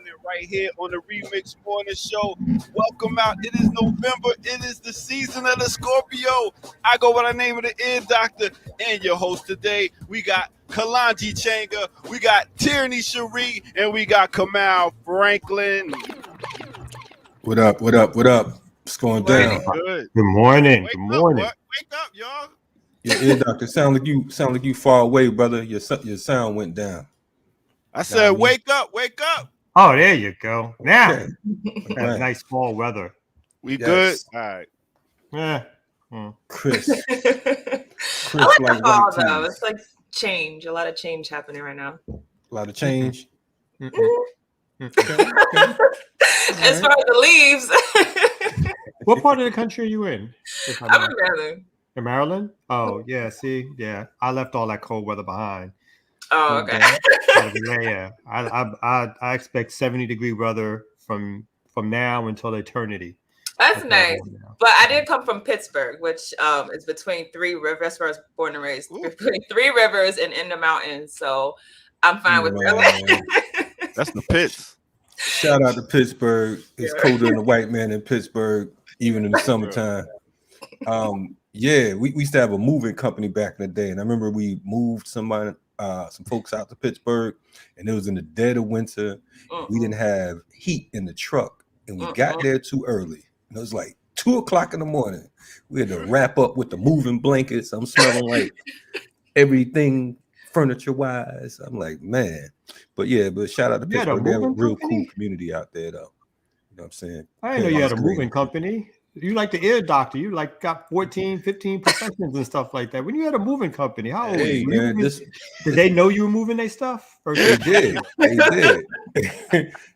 morning right here on the Remix Morning Show. Welcome out. It is November. It is the season of the Scorpio. I go by the name of the Ear Doctor and your host today. We got Kalanji Changa, we got Tierney Cherie, and we got Kamal Franklin. What up? What up? What up? What's going down? Good. Good morning. Wake Good up, morning. what? Wake up, y'all. Your Ear Doctor sound like you far away, brother. Your sound went down. I said, wake up, wake up. Oh, there you go. Now, Okay. that nice fall weather. We Yes. good? All right. Yeah. Crisp. I like the fall though. It's like change. A lot of change happening right now. A lot of change. As far as the leaves. What part of the country are you in? I'm in Maryland. In Maryland? Oh, yeah. See, yeah. I left all that cold weather behind. Oh, okay. Yeah. I expect 70-degree weather from now until eternity. That's nice. But I did come from Pittsburgh, which is between three rivers. That's where I was born and raised. Between three rivers and in the mountains. So I'm fine with that. That's the pits. Shout out to Pittsburgh. It's colder than a white man in Pittsburgh, even in the summertime. Yeah, we used to have a moving company back in the day, and I remember we moved some folks out to Pittsburgh, and it was in the dead of winter. We didn't have heat in the truck, and we got there too early. And it was like 2:00 in the morning. We had to wrap up with the moving blankets. I'm smelling like everything furniture-wise. I'm like, man. But shout out to Pittsburgh. They have a real cool community out there, though. You know what I'm saying? I didn't know you had a moving company. You like the Ear Doctor. You like got 14, 15 professions and stuff like that. When you had a moving company, how old were you? Man, did they know you were moving their stuff? Or they did.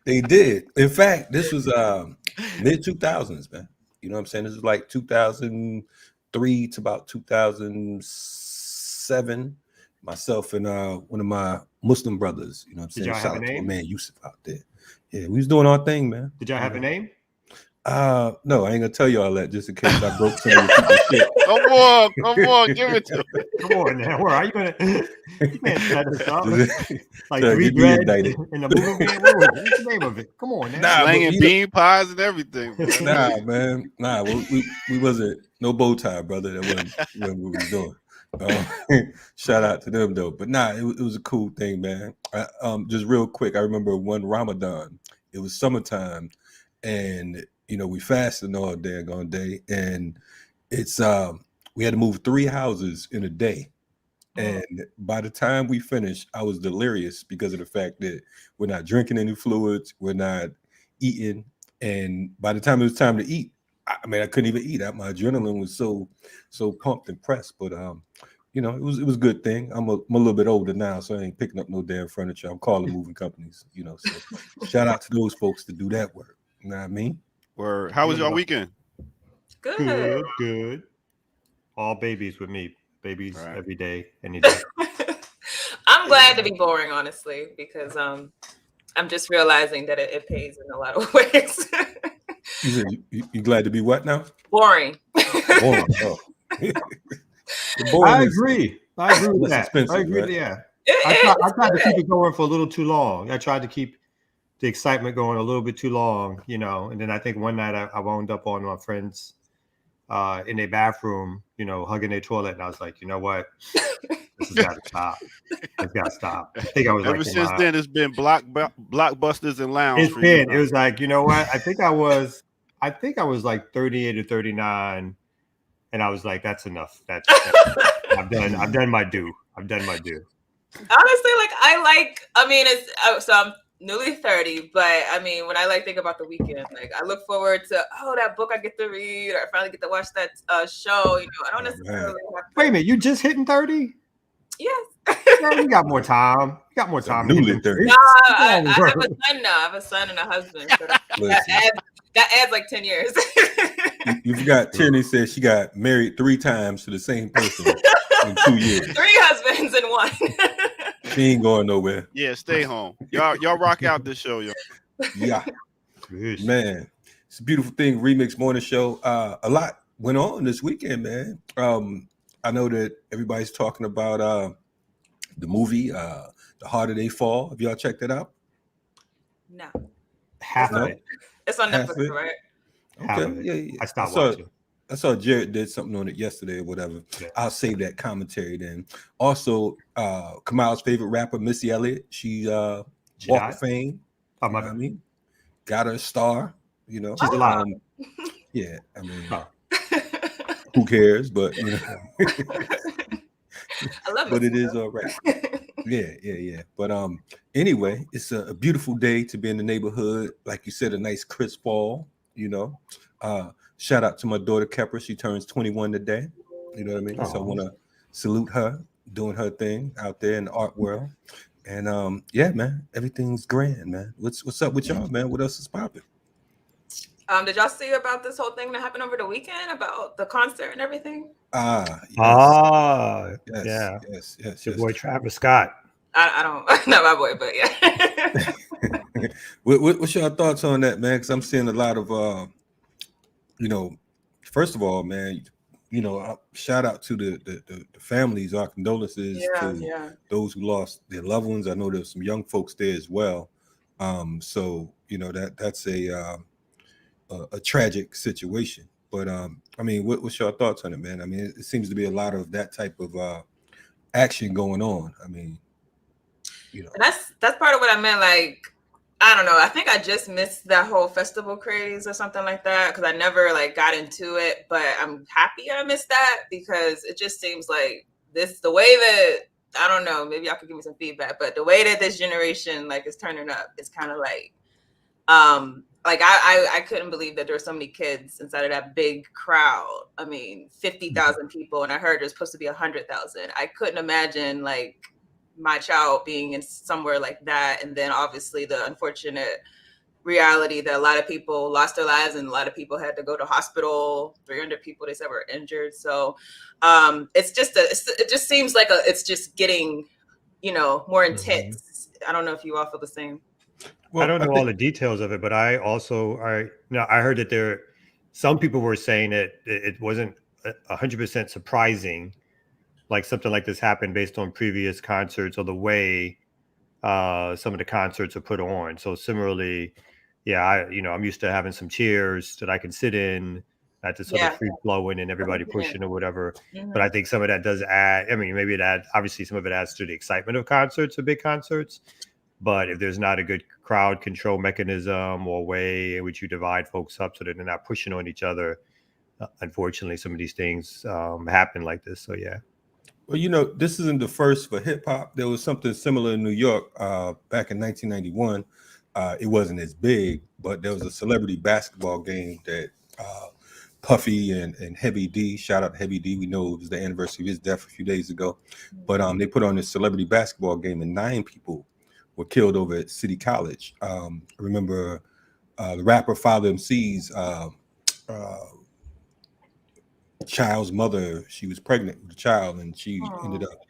They did. In fact, this was mid 2000s, man. You know what I'm saying? This was like 2003 to about 2007. Myself and one of my Muslim brothers. You know what I'm saying? Shout out to my man Yusuf out there. Yeah, we was doing our thing, man. Did y'all have a name? No, I ain't gonna tell y'all that just in case I broke some of the shit. Come on, give it to me. Come on now. Where are you gonna set us up? Like so 3 Dread in the movie van? What's the name of it? Come on now. Slanging bean pies and everything. Nah, man. Nah, we wasn't no bow tie, brother. That wasn't what we was doing. Shout out to them though. But nah, it was a cool thing, man. Just real quick, I remember one Ramadan. It was summertime, and we fasted all daggone day, and it's we had to move 3 houses in a day. And by the time we finished, I was delirious because of the fact that we're not drinking any fluids, we're not eating, and by the time it was time to eat, I couldn't even eat. My adrenaline was so pumped and pressed. But it was a good thing. I'm a little bit older now, so I ain't picking up no damn furniture. I'm calling moving companies. So shout out to those folks to do that work. You know what I mean? Word. How was your weekend? Good. All babies with me. Babies every day, any day. I'm glad to be boring, honestly, because I'm just realizing that it pays in a lot of ways. You glad to be what now? Boring. Boring. Oh. I agree with that. I agree. Right? Yeah. I tried to keep it going for a little too long. I tried to keep the excitement going a little bit too long, and then I think one night I wound up on my friends in their bathroom, hugging their toilet, and I was like, you know what? This has got to stop. It's got to stop. I think I was ever since then. It's been blockbusters and lounge. It was like, you know what? I think I was like 38 or 39, and I was like, that's enough. That's I've done my due. Honestly, so I'm newly 30, but when I think about the weekend, I look forward to that book I get to read, or I finally get to watch that show. I don't necessarily Wait a minute, you just hitting 30? Yes. You got more time. Newly 30. No, I have a son now. I have a son and a husband. So that adds like 10 years. You forgot Tierney said she got married 3 times to the same person in 2 years. 3 husbands in 1. She ain't going nowhere. Yeah, stay home. Y'all rock out this show, yo. Yeah. Man, it's a beautiful thing. Remix Morning Show. A lot went on this weekend, man. I know that everybody's talking about the movie, The Harder They Fall. Have y'all checked it out? No. half of it. It's on Half Netflix, of it? right? Half of Okay, it. yeah. I stopped watching. I saw Jared did something on it yesterday or whatever. Yeah. I'll save that commentary then. Also, Kamal's favorite rapper, Missy Elliott, she Walk died? of Fame. Oh, You know my what I bad. mean? Got her a star, you know. She's alive. Yeah, I mean, Oh. who cares? But you know, I love but Missy, it is all right. Yeah. But anyway, it's a beautiful day to be in the neighborhood. Like you said, a nice crisp fall, you know. Shout out to my daughter Kepra. She turns 21 today. You know what I mean? So I want to salute her doing her thing out there in the art world. And yeah, man, everything's grand, man. What's up with y'all, man? What else is popping? Did y'all see about this whole thing that happened over the weekend about the concert and everything? Yes. Yes. Your boy Travis Scott. I don't, not my boy, but yeah. What's your thoughts on that, man? Because I'm seeing a lot of, you know, first of all, man, you know, shout out to the families. Our condolences to those who lost their loved ones. I know there's some young folks there as well. So you know that's a tragic situation. But I mean, what's your thoughts on it, man? I mean, it seems to be a lot of that type of action going on. I mean, you know, that's part of what I meant. Like, I don't know. I think I just missed that whole festival craze or something like that because I never like got into it. But I'm happy I missed that because it just seems like the way that, I don't know, maybe y'all could give me some feedback, but the way that this generation like is turning up is kind of like I couldn't believe that there were so many kids inside of that big crowd. I mean, 50,000 people, and I heard there's supposed to be 100,000. I couldn't imagine like my child being in somewhere like that. And then obviously the unfortunate reality that a lot of people lost their lives and a lot of people had to go to hospital. 300 people they said were injured. So it just seems like it's just getting, you know, more intense. I don't know if you all feel the same. Well, I don't know all the details of it, but I heard that some people were saying that it wasn't 100% surprising, like something like this happened based on previous concerts or the way some of the concerts are put on. So similarly, I'm used to having some chairs that I can sit in, not just sort of free flowing and everybody pushing or whatever. Mm-hmm. But I think some of that does add. I mean, maybe obviously some of it adds to the excitement of concerts or big concerts. But if there's not a good crowd control mechanism or way in which you divide folks up so that they're not pushing on each other, unfortunately, some of these things happen like this. So, yeah. Well, you know, this isn't the first for hip hop. There was something similar in New York back in 1991. It wasn't as big, but there was a celebrity basketball game that Puffy and Heavy D, shout out to Heavy D. We know it was the anniversary of his death a few days ago. But they put on this celebrity basketball game and 9 people were killed over at City College. I remember the rapper Father MC's child's mother, she was pregnant with a child and she ended up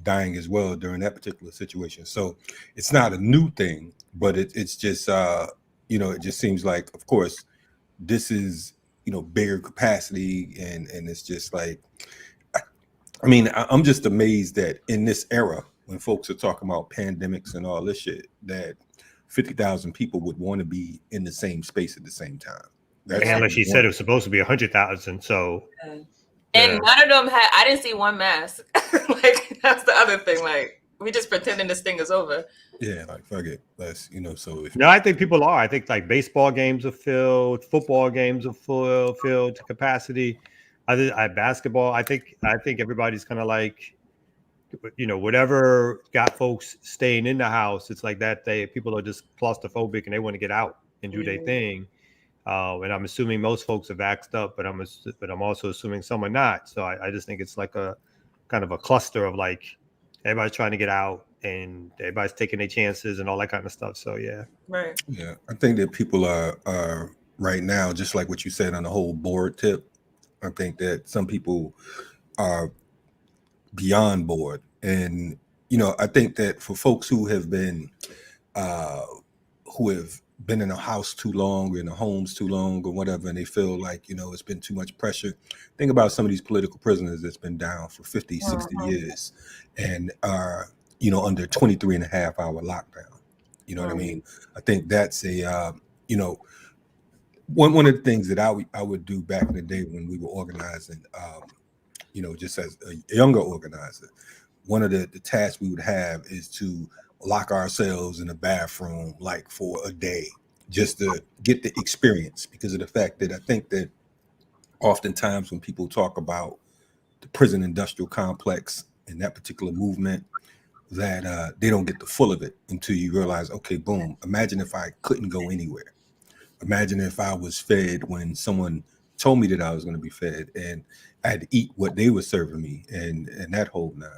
dying as well during that particular situation. So it's not a new thing, but it's just, you know, it just seems like, of course, this is, you know, bigger capacity and it's just like, I mean, I'm just amazed that in this era, when folks are talking about pandemics and all this shit, that 50,000 people would want to be in the same space at the same time. Unless she said it was supposed to be 100,000. So, and none of them I didn't see one mask. Like, that's the other thing. Like, we just pretending this thing is over. Yeah, like, fuck it. Let's, you know, so. No, I think people are. I think like baseball games are filled, football games are filled to capacity. Basketball, I think everybody's kind of like, you know, whatever got folks staying in the house, it's like that people are just claustrophobic and they want to get out and do their thing. And I'm assuming most folks are vaxxed up, but I'm also assuming some are not. So I just think it's like a kind of a cluster of like everybody's trying to get out and everybody's taking their chances and all that kind of stuff. So yeah. Right. Yeah, I think that people are right now, just like what you said on the whole board tip. I think that some people are beyond bored. And, you know, I think that for folks who have been in a house too long or in a homes too long or whatever, and they feel like, you know, it's been too much pressure. Think about some of these political prisoners that's been down for 50, 60 years and are, you know, under 23 and a half hour lockdown. You know what I mean? I think that's you know, one of the things that I would do back in the day when we were organizing, you know, just as a younger organizer, one of the tasks we would have is to lock ourselves in a bathroom like for a day just to get the experience, because of the fact that I think that oftentimes when people talk about the prison industrial complex and that particular movement, that they don't get the full of it until you realize, okay, boom, imagine if I couldn't go anywhere. Imagine if I was fed when someone told me that I was going to be fed, and I had to eat what they were serving me, and that whole nine.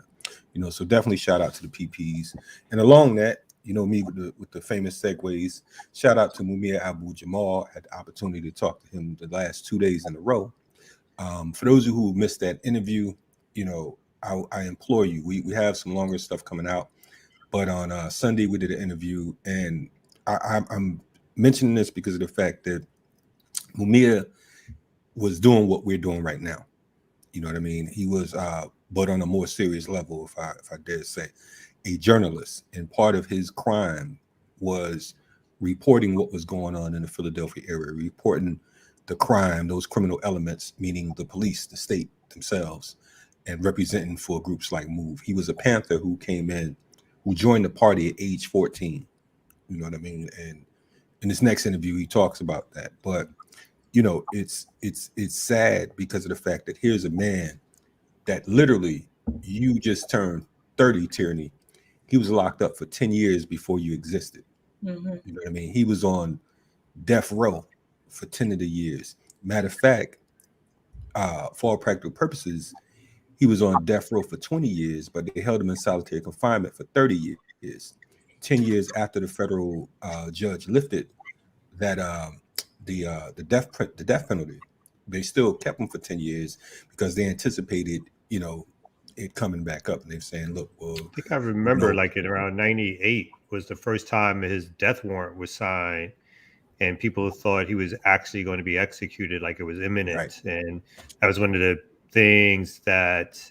You know, so definitely shout out to the PPs. And along that, you know, me with the famous segues, shout out to Mumia Abu Jamal. Had the opportunity to talk to him the last 2 days in a row. For those of you who missed that interview, you know, I implore you, we have some longer stuff coming out. But on Sunday, we did an interview, and I'm mentioning this because of the fact that Mumia was doing what we're doing right now. You know what I mean? He was, but on a more serious level, if I dare say, a journalist. And part of his crime was reporting what was going on in the Philadelphia area, reporting the crime, those criminal elements, meaning the police, the state themselves, and representing for groups like MOVE. He was a Panther who came in, who joined the party at age 14. You know what I mean? And in this next interview, he talks about that. But you know, it's sad because of the fact that here's a man that literally, you just turned 30, Tierney. He was locked up for 10 years before you existed. Mm-hmm. You know what I mean? He was on death row for 10 of the years. Matter of fact, for all practical purposes, he was on death row for 20 years, but they held him in solitary confinement for 30 years. 10 years after the federal judge lifted that the death penalty, they still kept him for 10 years because they anticipated, you know, it coming back up. And they're saying, look, well, I think I remember, you know, like in around 98 was the first time his death warrant was signed, and people thought he was actually going to be executed, like it was imminent. Right. And that was one of the things that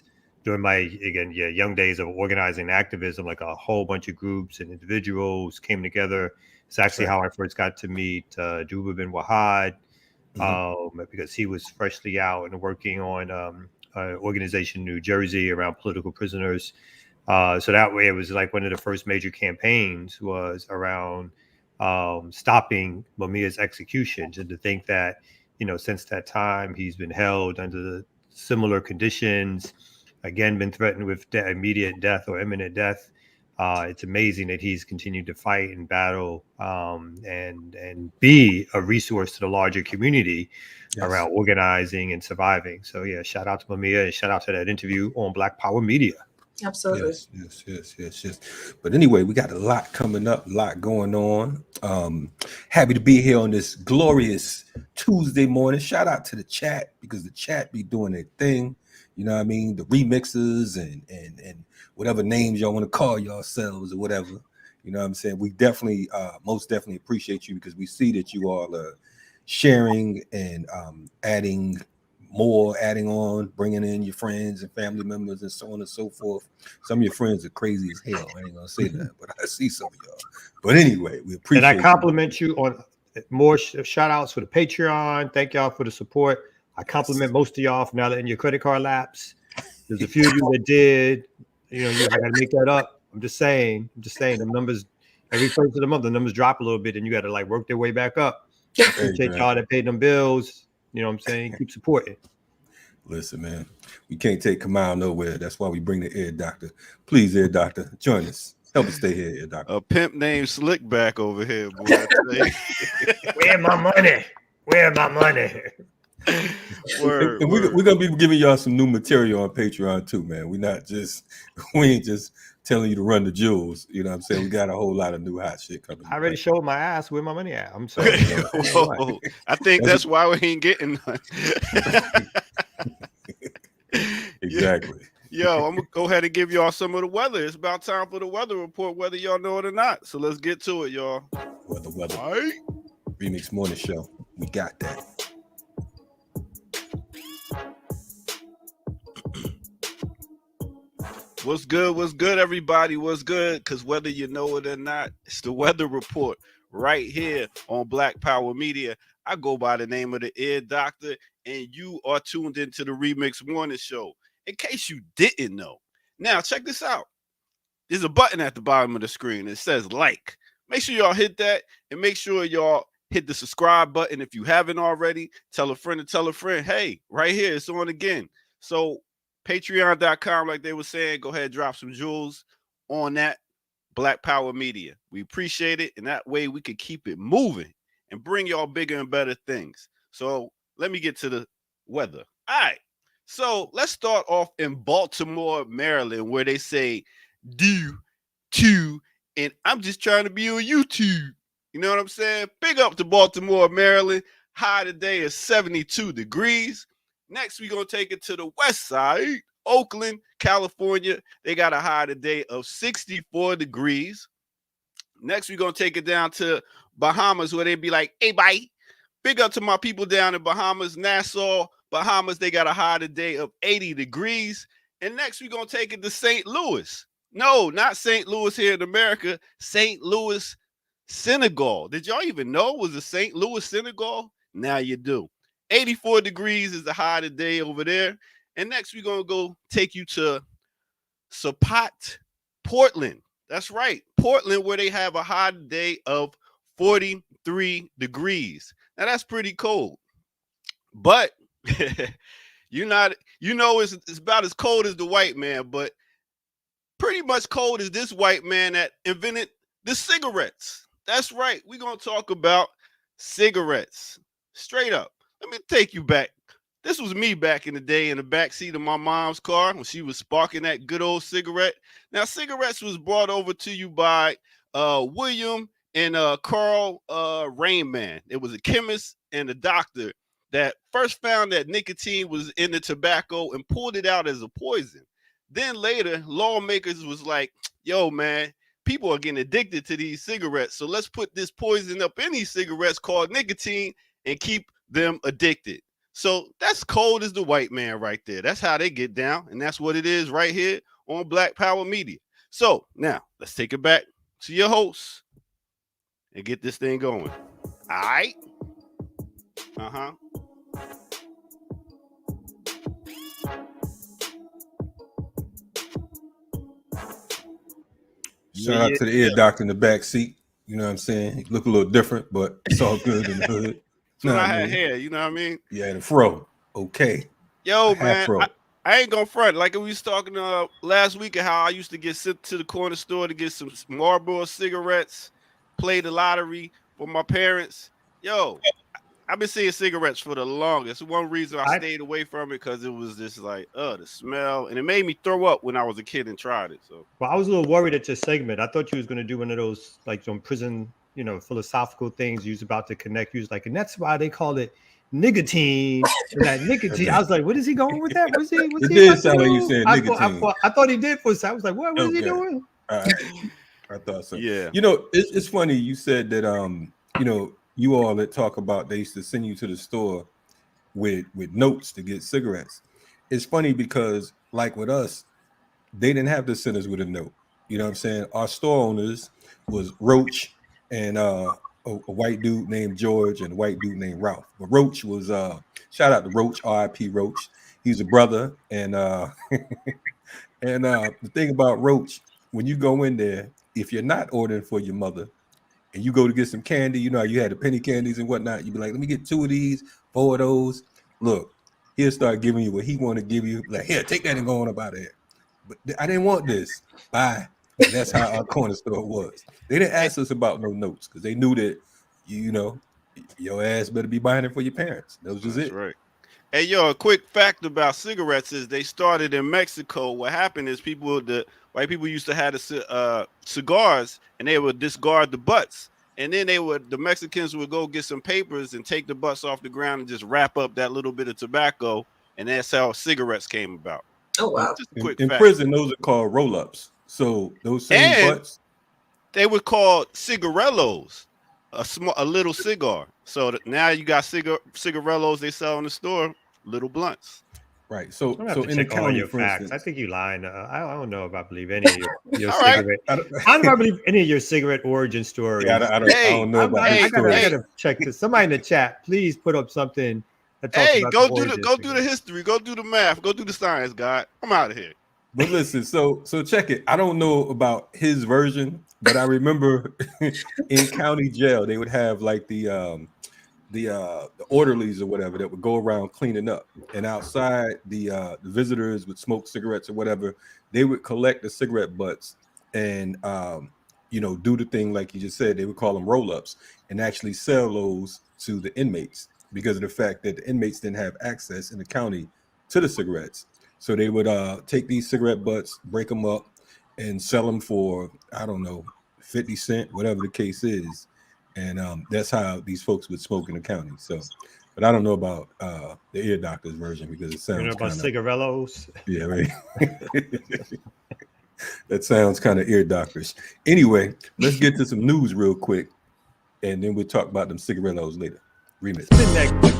during my, again, young days of organizing activism, like a whole bunch of groups and individuals came together. It's actually Right. how I first got to meet Juba bin Wahad, because he was freshly out and working on an organization in New Jersey around political prisoners. So that way it was like one of the first major campaigns was around stopping Mumia's executions. And to think that, you know, since that time, he's been held under the similar conditions, again, been threatened with immediate death or imminent death. It's amazing that he's continued to fight and battle and be a resource to the larger community around organizing and surviving. So yeah, shout out to Mumia and shout out to that interview on Black Power Media. Absolutely. Yes. But anyway, we got a lot coming up, a lot going on. Happy to be here on this glorious Tuesday morning. Shout out to the chat, because the chat be doing their thing. You know what I mean? The remixers and whatever names y'all want to call yourselves or whatever. You know what I'm saying? We definitely, most definitely appreciate you, because we see that you all are sharing and adding on, bringing in your friends and family members and so on and so forth. Some of your friends are crazy as hell. I ain't gonna say that, but I see some of y'all. But anyway, we appreciate it. And I compliment you on more shout outs for the Patreon. Thank y'all for the support. I compliment most of y'all for now letting your credit card lapse. There's a few of you that did. You know, I gotta make that up. I'm just saying the numbers every first of the month, the numbers drop a little bit and you gotta like work their way back up. Appreciate y'all that paid them bills. You know what I'm saying? Keep supporting. Listen, man, we can't take Kamal nowhere. That's why we bring the Ear Doctor. Please, Ear Doctor, join us. Help us stay here, Ear Doctor. A pimp named Slickback over here, boy. Where my money? Where my money? Word. We're gonna be giving y'all some new material on Patreon too, man. We ain't just telling you to run the jewels. You know what I'm saying? We got a whole lot of new hot shit coming. I already showed my ass where my money at. I'm sorry. Whoa. I think that's why we ain't getting none. Exactly. Yo, I'm gonna go ahead and give y'all some of the weather. It's about time for the weather report, whether y'all know it or not. So let's get to it, y'all. Weather. All right. RemiX Morning Show. We got that. What's good, everybody? What's good? Because whether you know it or not, it's the weather report. right here on Black Power Media. I go by the name of the Ear Doctor, and you are tuned into the RemiX Morning Show. In case you didn't know. Now, check this out. There's a button at the bottom of the screen. It says like. Make sure y'all hit that, and make sure y'all hit the subscribe button if you haven't already. Tell a friend to tell a friend. Hey, right here, it's on again. So patreon.com, like they were saying, go ahead, drop some jewels on that. Black Power Media. We appreciate it, and that way we can keep it moving and bring y'all bigger and better things. So let me get to the weather. All right. So let's start off in Baltimore, Maryland, where they say do to, and I'm just trying to be on YouTube. You know what I'm saying? Big up to Baltimore, Maryland. High today is 72 degrees. Next, we're going to take it to the west side. Oakland, California. They got a high today of 64 degrees. Next, we're going to take it down to Bahamas, where they be like, hey, bye. Big up to my people down in Bahamas, Nassau, Bahamas. They got a high today of 80 degrees. And next, we're going to take it to St. Louis. No, not St. Louis here in America. St. Louis, Senegal. Did y'all even know it was a St. Louis, Senegal? Now you do. 84 degrees is the high today over there. And next, we're going to go take you to Sapat, Portland. That's right. Portland, where they have a high today of 43 degrees. Now, that's pretty cold. But it's about as cold as the white man, but pretty much cold as this white man that invented the cigarettes. That's right. We're going to talk about cigarettes. Straight up. Let me take you back. This was me back in the day in the backseat of my mom's car when she was sparking that good old cigarette. Now, cigarettes was brought over to you by William and Carl Rainman. It was a chemist and a doctor that first found that nicotine was in the tobacco and pulled it out as a poison. Then later, lawmakers was like, yo, man, people are getting addicted to these cigarettes. So let's put this poison up in these cigarettes called nicotine and keep them addicted. So that's cold as the white man right there. That's how they get down. And that's what it is right here on Black Power Media. So now let's take it back to your host and get this thing going. All right. Uh-huh. Shout out to the Ear Doctor in the back seat. You know what I'm saying? He look a little different, but it's all good in the hood. So I had hair, you know what I mean? Yeah, the fro. Okay. Yo, man, I ain't gonna front. Like we was talking last week of how I used to get sent to the corner store to get some Marlboro cigarettes, play the lottery for my parents. Yo, I've been seeing cigarettes for the longest. One reason I stayed away from it because it was just like, the smell, and it made me throw up when I was a kid and tried it. So, well, I was a little worried at your segment. I thought you was going to do one of those like some prison, philosophical things. You was about to connect. You was like, and that's why they call it nicotine. That nicotine. I was like, what is he going with that? What's he? It did sound like you said nicotine. I thought he did for a second. I was like, what is he doing? I thought so. Yeah. It's funny you said that. You all that talk about they used to send you to the store with notes to get cigarettes. It's funny because like with us, they didn't have to send us with a note. You know what I'm saying? Our store owners was Roach and a white dude named George and a white dude named Ralph. But Roach was shout out to Roach, R.I.P. Roach. He's a brother. And and the thing about Roach, when you go in there, if you're not ordering for your mother, and you go to get some candy, you had the penny candies and whatnot. You'd be like, let me get 2 of these, 4 of those. Look, he'll start giving you what he want to give you. Like, here, take that and go on about it. But I didn't want this. Bye. And that's how our corner store was. They didn't ask us about no notes because they knew that, your ass better be buying it for your parents. That was just it. Right. Hey, yo, a quick fact about cigarettes is they started in Mexico. What happened is white people used to have the cigars and they would discard the butts. And then the Mexicans would go get some papers and take the butts off the ground and just wrap up that little bit of tobacco. And that's how cigarettes came about. Oh, wow. Just a quick in fact. Prison, those are called roll-ups. So those same butts. They were called cigarellos, a little cigar. So now you got cigarellos they sell in the store, little blunts. Right. So I'm gonna so have to in the check all county, your for facts. I instance, think you lying. I don't know if I believe any of your All right. cigarette. I I don't know if I believe any of your cigarette origin stories. yeah, I Hey, don't know about his hey, I story. gotta check this. Somebody in the chat, please put up something that talks hey, about go the do origin. the history, go do the math, go do the science, God. I'm out of here. But listen, so check it. I don't know about his version, but I remember in county jail they would have like the orderlies or whatever that would go around cleaning up, and outside the visitors would smoke cigarettes or whatever. They would collect the cigarette butts and do the thing like you just said. They would call them roll-ups and actually sell those to the inmates because of the fact that the inmates didn't have access in the county to the cigarettes. So they would take these cigarette butts, break them up, and sell them for, I don't know, 50 cents, whatever the case is. And that's how these folks would smoke in the county. So, but I don't know about the ear doctor's version because it You know sounds about kind of, cigarellos? yeah, right. That sounds kind of ear doctors. Anyway, let's get to some news real quick, and then we'll talk about them cigarettos later. Remix. Spin that.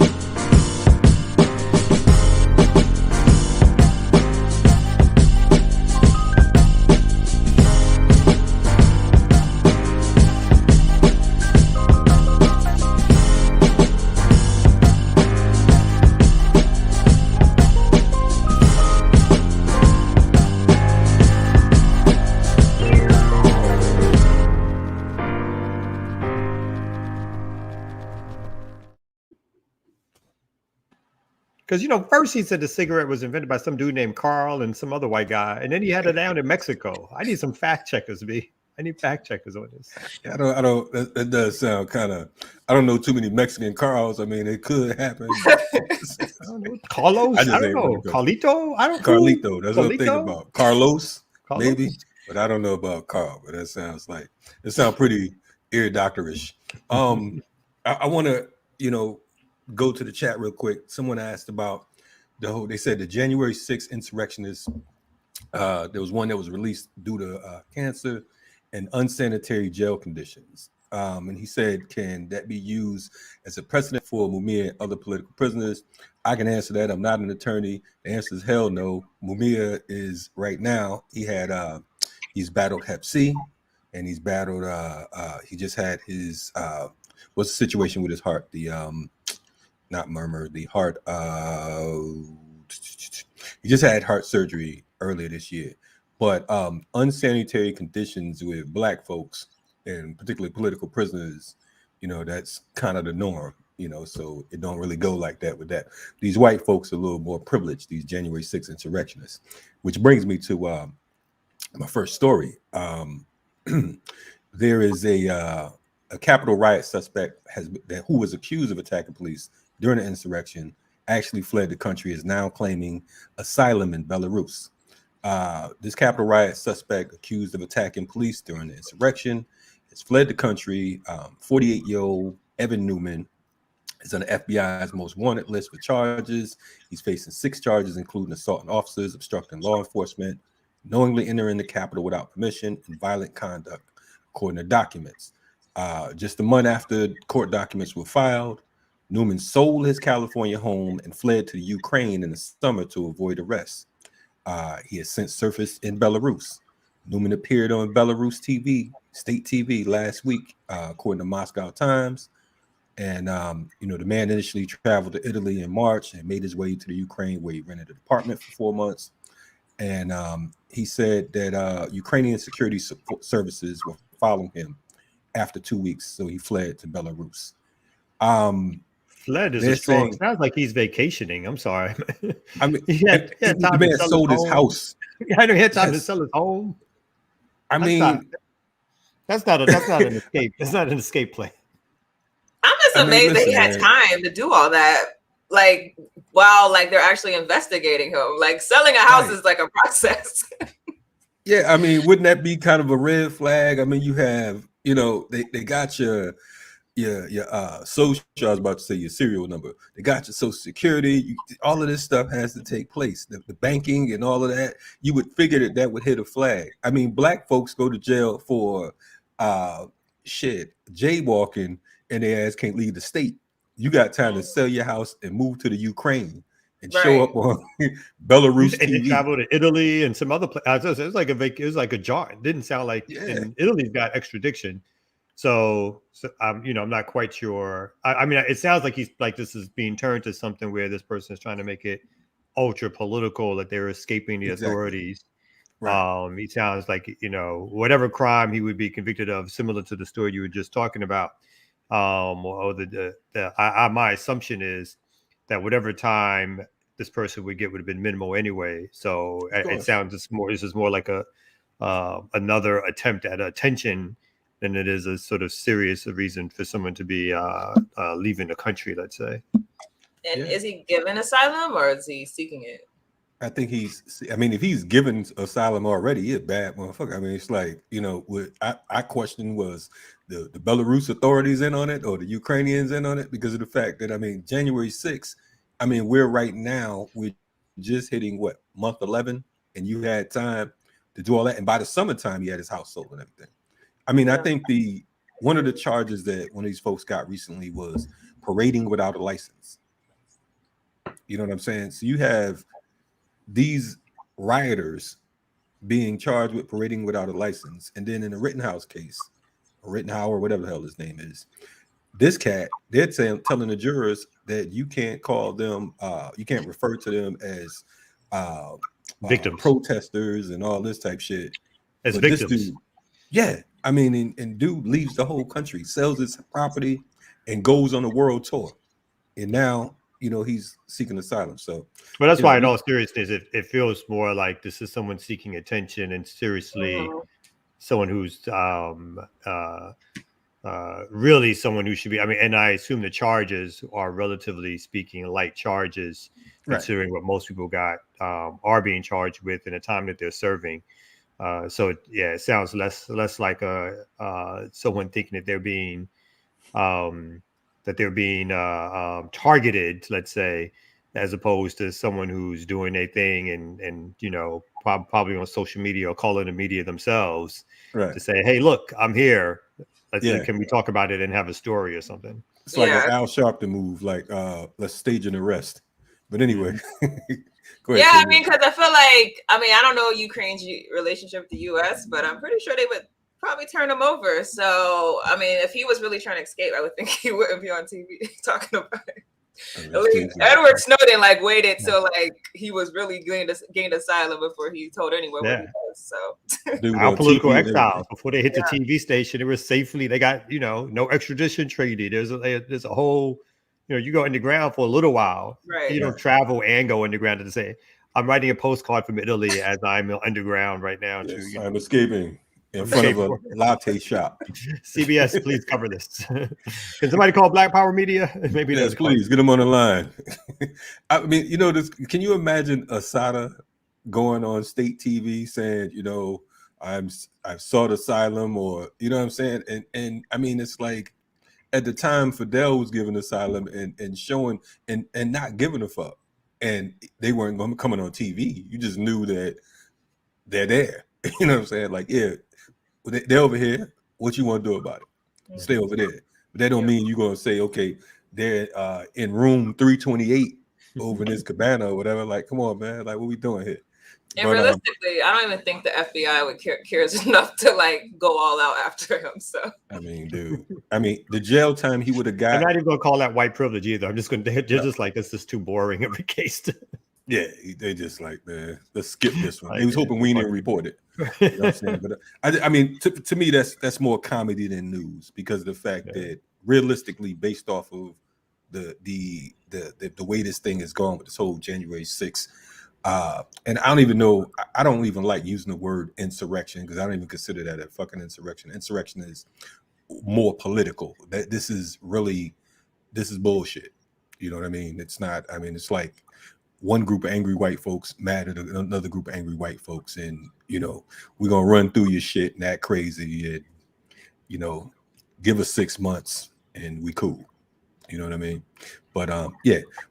Because first he said the cigarette was invented by some dude named Carl and some other white guy, and then he had it down in Mexico. I need some fact checkers, B. I need fact checkers on this. I don't. That does sound kind of. I don't know too many Mexican Carls. I mean, it could happen. But I don't know. Carlos? I don't know. Carlito? I don't know. Carlito. That's what I'm thinking Carlito? about. Carlos, Carlos? maybe, but I don't know about Carl. But that sounds pretty ear doctorish. I want to go to the chat real quick. Someone asked about they said the January 6th insurrectionists. There was one that was released due to cancer and unsanitary jail conditions. And he said, can that be used as a precedent for Mumia and other political prisoners? I can answer that. I'm not an attorney. The answer is hell no. Mumia is right now. He's battled Hep C, and he's battled. He just had his. What's the situation with his heart? The not murmur. The heart. He just had heart surgery earlier this year. But unsanitary conditions with Black folks and particularly political prisoners, that's kind of the norm, so it don't really go like that with that. These white folks are a little more privileged, these January 6th insurrectionists, which brings me to my first story. There is a Capitol riot suspect who was accused of attacking police during the insurrection, actually fled the country, is now claiming asylum in Belarus. This Capitol riot suspect accused of attacking police during the insurrection has fled the country. 48-year-old Evan Newman is on the FBI's most wanted list for charges. He's facing 6 charges, including assaulting officers, obstructing law enforcement, knowingly entering the Capitol without permission, and violent conduct, according to documents. Just a month after court documents were filed, Newman sold his California home and fled to the Ukraine in the summer to avoid arrest. He has since surfaced in Belarus. Newman appeared on Belarus TV, state TV, last week, according to Moscow Times. And, the man initially traveled to Italy in March and made his way to the Ukraine, where he rented an apartment for 4 months. And he said that Ukrainian security services were following him after 2 weeks. So he fled to Belarus. Fled is a strong. Sounds like he's vacationing. I'm sorry. I mean, he had time the man sold his house. I know he had time to sell his home. That's not an escape. It's not an escape plan. I'm just amazed that he had time to do all that. Like, while they're actually investigating him. Like, selling a house is like a process. Yeah, I mean, wouldn't that be kind of a red flag? I mean, you have, they got your social, I was about to say your serial number. They got your social security. All of this stuff has to take place. The banking and all of that. You would figure that would hit a flag. I mean, Black folks go to jail for jaywalking, and their ass can't leave the state. You got time to sell your house and move to the Ukraine and show up on Belarus And they TV. traveled to Italy and some other places. It was like a jar. It didn't sound like. Yeah. And Italy's got extradition, so I'm not quite sure. I mean, it sounds like this is being turned to something where this person is trying to make it ultra political, that they're escaping the authorities. Right. He sounds like, whatever crime he would be convicted of, similar to the story you were just talking about. Or my assumption is that whatever time this person would get would have been minimal anyway. So it sounds this is more like another attempt at attention than it is a sort of serious reason for someone to be leaving the country, let's say. And is he given asylum or is he seeking it? I think if he's given asylum already, he's a bad motherfucker. I mean, it's like, what I question was the Belarus authorities in on it or the Ukrainians in on it, because of the fact that, January 6th, we're just hitting month 11, and you had time to do all that. And by the summertime, he had his house sold and everything. I think one of the charges that one of these folks got recently was parading without a license. You know what I'm saying? So you have these rioters being charged with parading without a license, and then in the Rittenhouse case, or Rittenhouse or whatever the hell his name is, this cat, they're telling the jurors that you can't call them, you can't refer to them as victims, protesters, and all this type shit. As but victims, this dude, and dude leaves the whole country, sells his property, and goes on a world tour, and now he's seeking asylum. So, but that's why, in all seriousness, it feels more like this is someone seeking attention, and seriously, someone who's really someone who should be. And I assume the charges are, relatively speaking, light charges, considering what most people are being charged with in the time that they're serving. So it sounds less like someone thinking that they're being targeted, let's say, as opposed to someone who's doing a thing and probably on social media or calling the media themselves to say, hey, look, I'm here. Can we talk about it and have a story or something? It's like an Al Sharpton move, like let's stage an arrest. But anyway, go ahead. Because I feel like, I don't know Ukraine's relationship with the U.S., but I'm pretty sure they would probably turn him over. So, if he was really trying to escape, I would think he wouldn't be on TV talking about it. Edward Snowden waited till he was really gained asylum before he told anyone what he was. So our political exiles, before they hit the TV station, they got no extradition treaty. There's a whole, you go underground for a little while. Right. You don't travel and go underground to say, I'm writing a postcard from Italy as I'm underground right now. Yes, I'm escaping in front of a latte shop. CBS, please cover this. Can somebody call Black Power Media? Maybe yes, please get them on the line. Can you imagine Asada going on state TV saying, I've sought asylum, or what I'm saying? And it's like, at the time Fidel was given asylum and showing and not giving a fuck, and they weren't coming on TV. You just knew that they're there. You know what I'm saying? Like, they're over here. What you want to do about it? Stay over there. But that don't mean you're going to say, okay, they're in room 328 over in this cabana or whatever. Like, come on, man. Like, what we doing here? And realistically, I don't even think the FBI would cares enough to go all out after him. So dude. The jail time he would have got. I'm not even gonna call that white privilege either. I'm just they're just like, this is too boring of a case. They just like, man, let's skip this one. He was hoping we didn't report it. You know what I'm saying? But to me, that's more comedy than news, because of the fact that realistically, based off of the way this thing is going with this whole January 6th. And I don't even like using the word insurrection, because I don't even consider that a fucking insurrection. Insurrection is more political. This is bullshit. You know what I mean? It's not, it's like one group of angry white folks mad at another group of angry white folks, and we're gonna run through your shit and act crazy, and give us 6 months and we cool. You know what I mean? But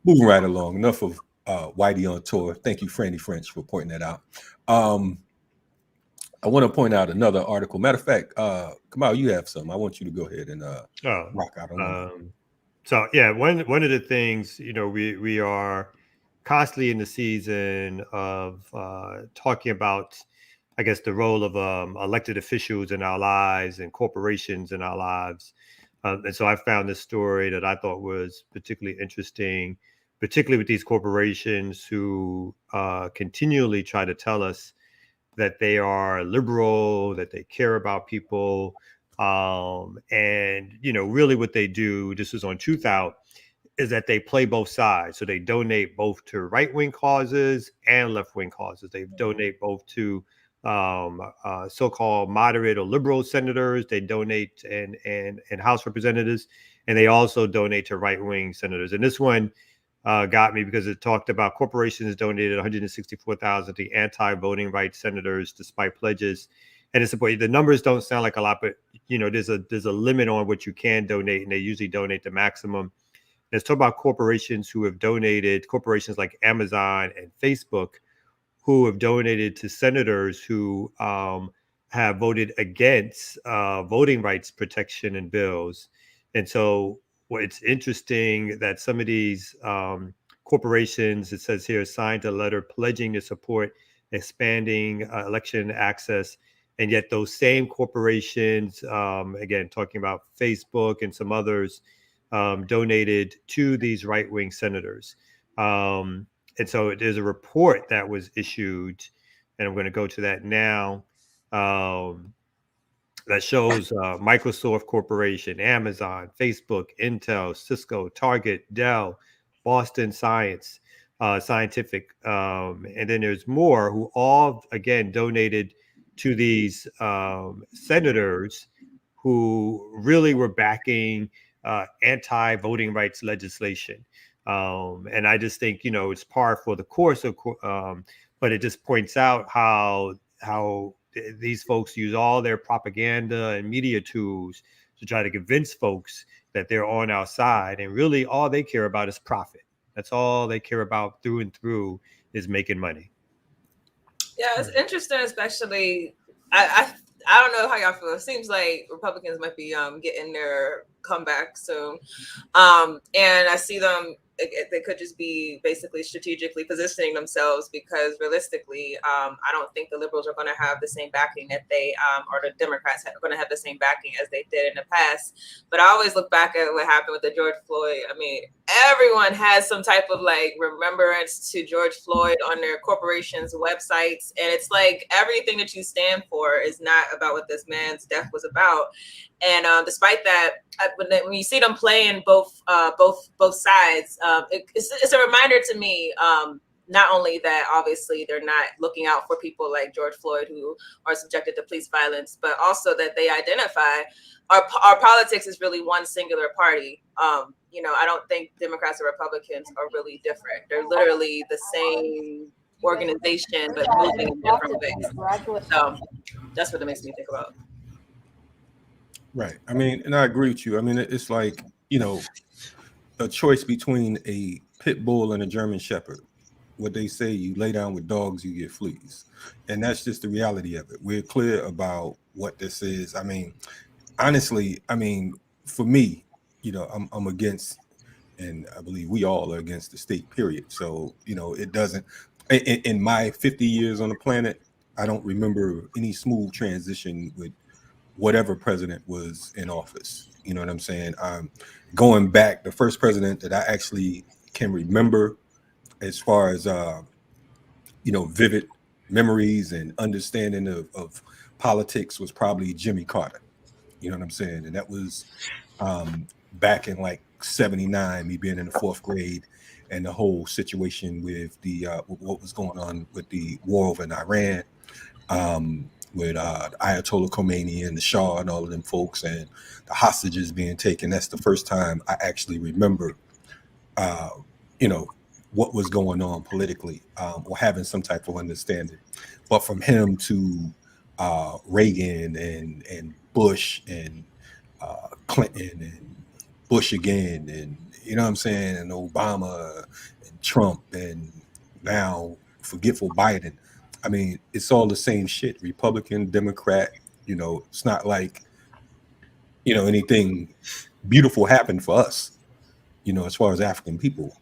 moving right along. Enough of Whitey on tour. Thank you, Franny French, for pointing that out. I want to point out another article. Matter of fact, Kamal, you have some. I want you to go ahead and rock out on that. So one of the things we are constantly in the season of talking about, I guess, the role of elected officials in our lives and corporations in our lives. And so I found this story that I thought was particularly interesting, particularly with these corporations who continually try to tell us that they are liberal, that they care about people. And, really what they do, this was on Truth Out, is that they play both sides. So they donate both to right-wing causes and left-wing causes. They donate both to so-called moderate or liberal senators. They donate and House representatives, and they also donate to right-wing senators. And this one got me because it talked about corporations donated $164,000 to anti-voting rights senators despite pledges. And it's important. The numbers don't sound like a lot, but there's a limit on what you can donate, and they usually donate the maximum. Let's talk about corporations who have donated, corporations like Amazon and Facebook, who have donated to senators who have voted against voting rights protection in bills. And so it's interesting that some of these corporations, it says here, signed a letter pledging to support expanding election access. And yet those same corporations, again, talking about Facebook and some others, donated to these right-wing senators. And so there's a report that was issued, and I'm going to go to that now, that shows Microsoft Corporation, Amazon, Facebook, Intel, Cisco, Target, Dell, Boston Scientific, and then there's more who all, again, donated to these senators who really were backing anti-voting rights legislation. And I just think, it's par for the course of, but it just points out how these folks use all their propaganda and media tools to try to convince folks that they're on our side. And really all they care about is profit. That's all they care about through and through, is making money. Yeah, it's interesting, especially, I don't know how y'all feel. It seems like Republicans might be getting their comeback soon. And I see them, they could just be basically strategically positioning themselves, because realistically, I don't think the liberals are going to have the same backing that they, or the Democrats are going to have the same backing as they did in the past. But I always look back at what happened with the George Floyd. I mean, everyone has some type of like remembrance to George Floyd on their corporations' websites. And it's like everything that you stand for is not about what this man's death was about. And despite that, when you see them playing both sides, it's a reminder to me, not only that obviously they're not looking out for people like George Floyd who are subjected to police violence, but also that they identify our politics is really one singular party. I don't think Democrats or Republicans are really different. They're literally the same organization, but moving in different ways. So that's what it makes me think about. Right. I mean, and I agree with you. I mean, it's like, a choice between a pit bull and a German shepherd. What they say, you lay down with dogs, you get fleas. And that's just the reality of it. We're clear about what this is. I mean, honestly, for me, I'm against, and I believe we all are against the state, period. So, it doesn't, in my 50 years on the planet, I don't remember any smooth transition with whatever president was in office. You know what I'm saying? Going back, the first president that I actually can remember as far as, vivid memories and understanding of politics was probably Jimmy Carter. You know what I'm saying? And that was back in like 79, me being in the 4th grade, and the whole situation with the what was going on with the war over in Iran, with Ayatollah Khomeini and the Shah and all of them folks, and the hostages being taken. That's the first time I actually remember, what was going on politically, or having some type of understanding. But from him to Reagan and Bush and Clinton and Bush again, and you know what I'm saying, and Obama and Trump, and now forgetful Biden. I mean, it's all the same shit. Republican, Democrat. It's not like anything beautiful happened for us. As far as African people.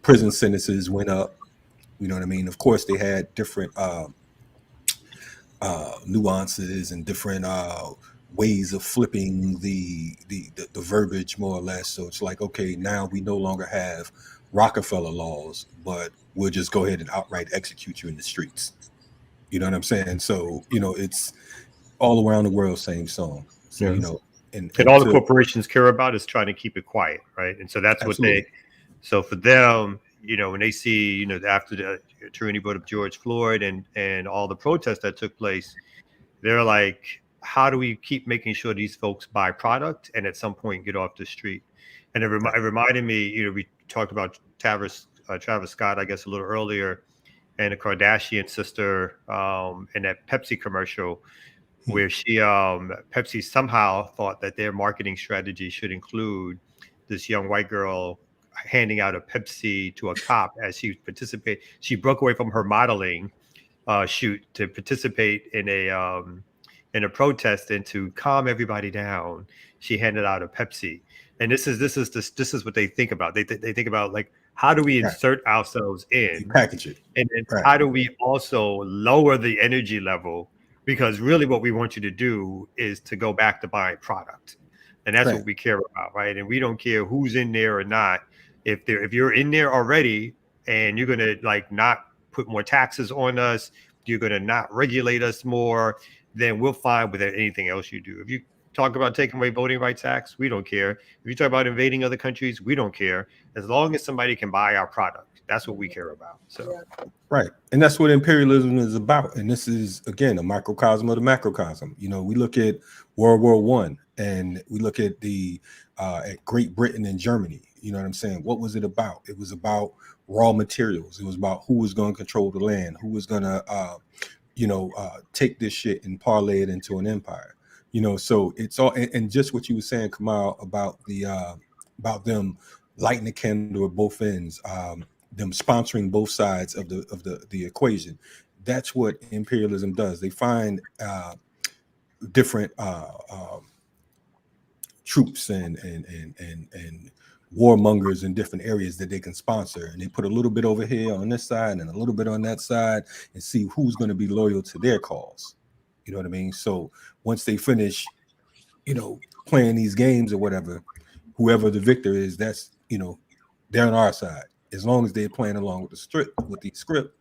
prison sentences went up. You know what I mean? Of course, they had different nuances and different ways of flipping the verbiage, more or less. So it's like, okay, now we no longer have Rockefeller laws, but we'll just go ahead and outright execute you in the streets. You know what I'm saying? So, you know, it's all around the world, same song. So, Yeah. you know, And and all the to corporations care about is trying to keep it quiet, right? And so that's what absolutely, so for them, you know, when they see, you know, after the tyranny of George Floyd and all the protests that took place, they're like, how do we keep making sure these folks buy product and at some point get off the street? And it right. reminded me, you know, we talked about Travis Scott, I guess, a little earlier, and the Kardashian sister in that Pepsi commercial Hmm. where Pepsi somehow thought that their marketing strategy should include this young white girl handing out a Pepsi to a cop as she participated. She broke away from her modeling shoot to participate in a protest, and to calm everybody down, she handed out a Pepsi. And this is what they think about. They think about, like, how do we Right. insert ourselves You in, package it. and then Right. how do we also lower the energy level? Because really what we want you to do is to go back to buying product. And that's Right. what we care about, right? And we don't care who's in there or not. If you're in there already and you're gonna, like, not put more taxes on us, you're gonna not regulate us more, then we'll fine with anything else you do. If you talk about taking away voting rights acts, we don't care. If you talk about invading other countries, we don't care. As long as somebody can buy our product, that's what we care about. So Yeah. Right. And that's what imperialism is about. And this is, again, a microcosm of the macrocosm. You know, we look at World War One and we look at at Great Britain and Germany. You know what I'm saying? What was it about? It was about raw materials. It was about who was going to control the land, who was going to, take this shit and parlay it into an empire. You know, so it's all, and just what you were saying, Kamal, about them lighting the candle at both ends. Them sponsoring both sides of the equation. That's what imperialism does. They find different troops and warmongers in different areas that they can sponsor, and they put a little bit over here on this side and a little bit on that side, and see who's going to be loyal to their cause. You know what I mean? So once they finish, playing these games or whatever, whoever the victor is, that's they're on our side as long as they're playing along with the script.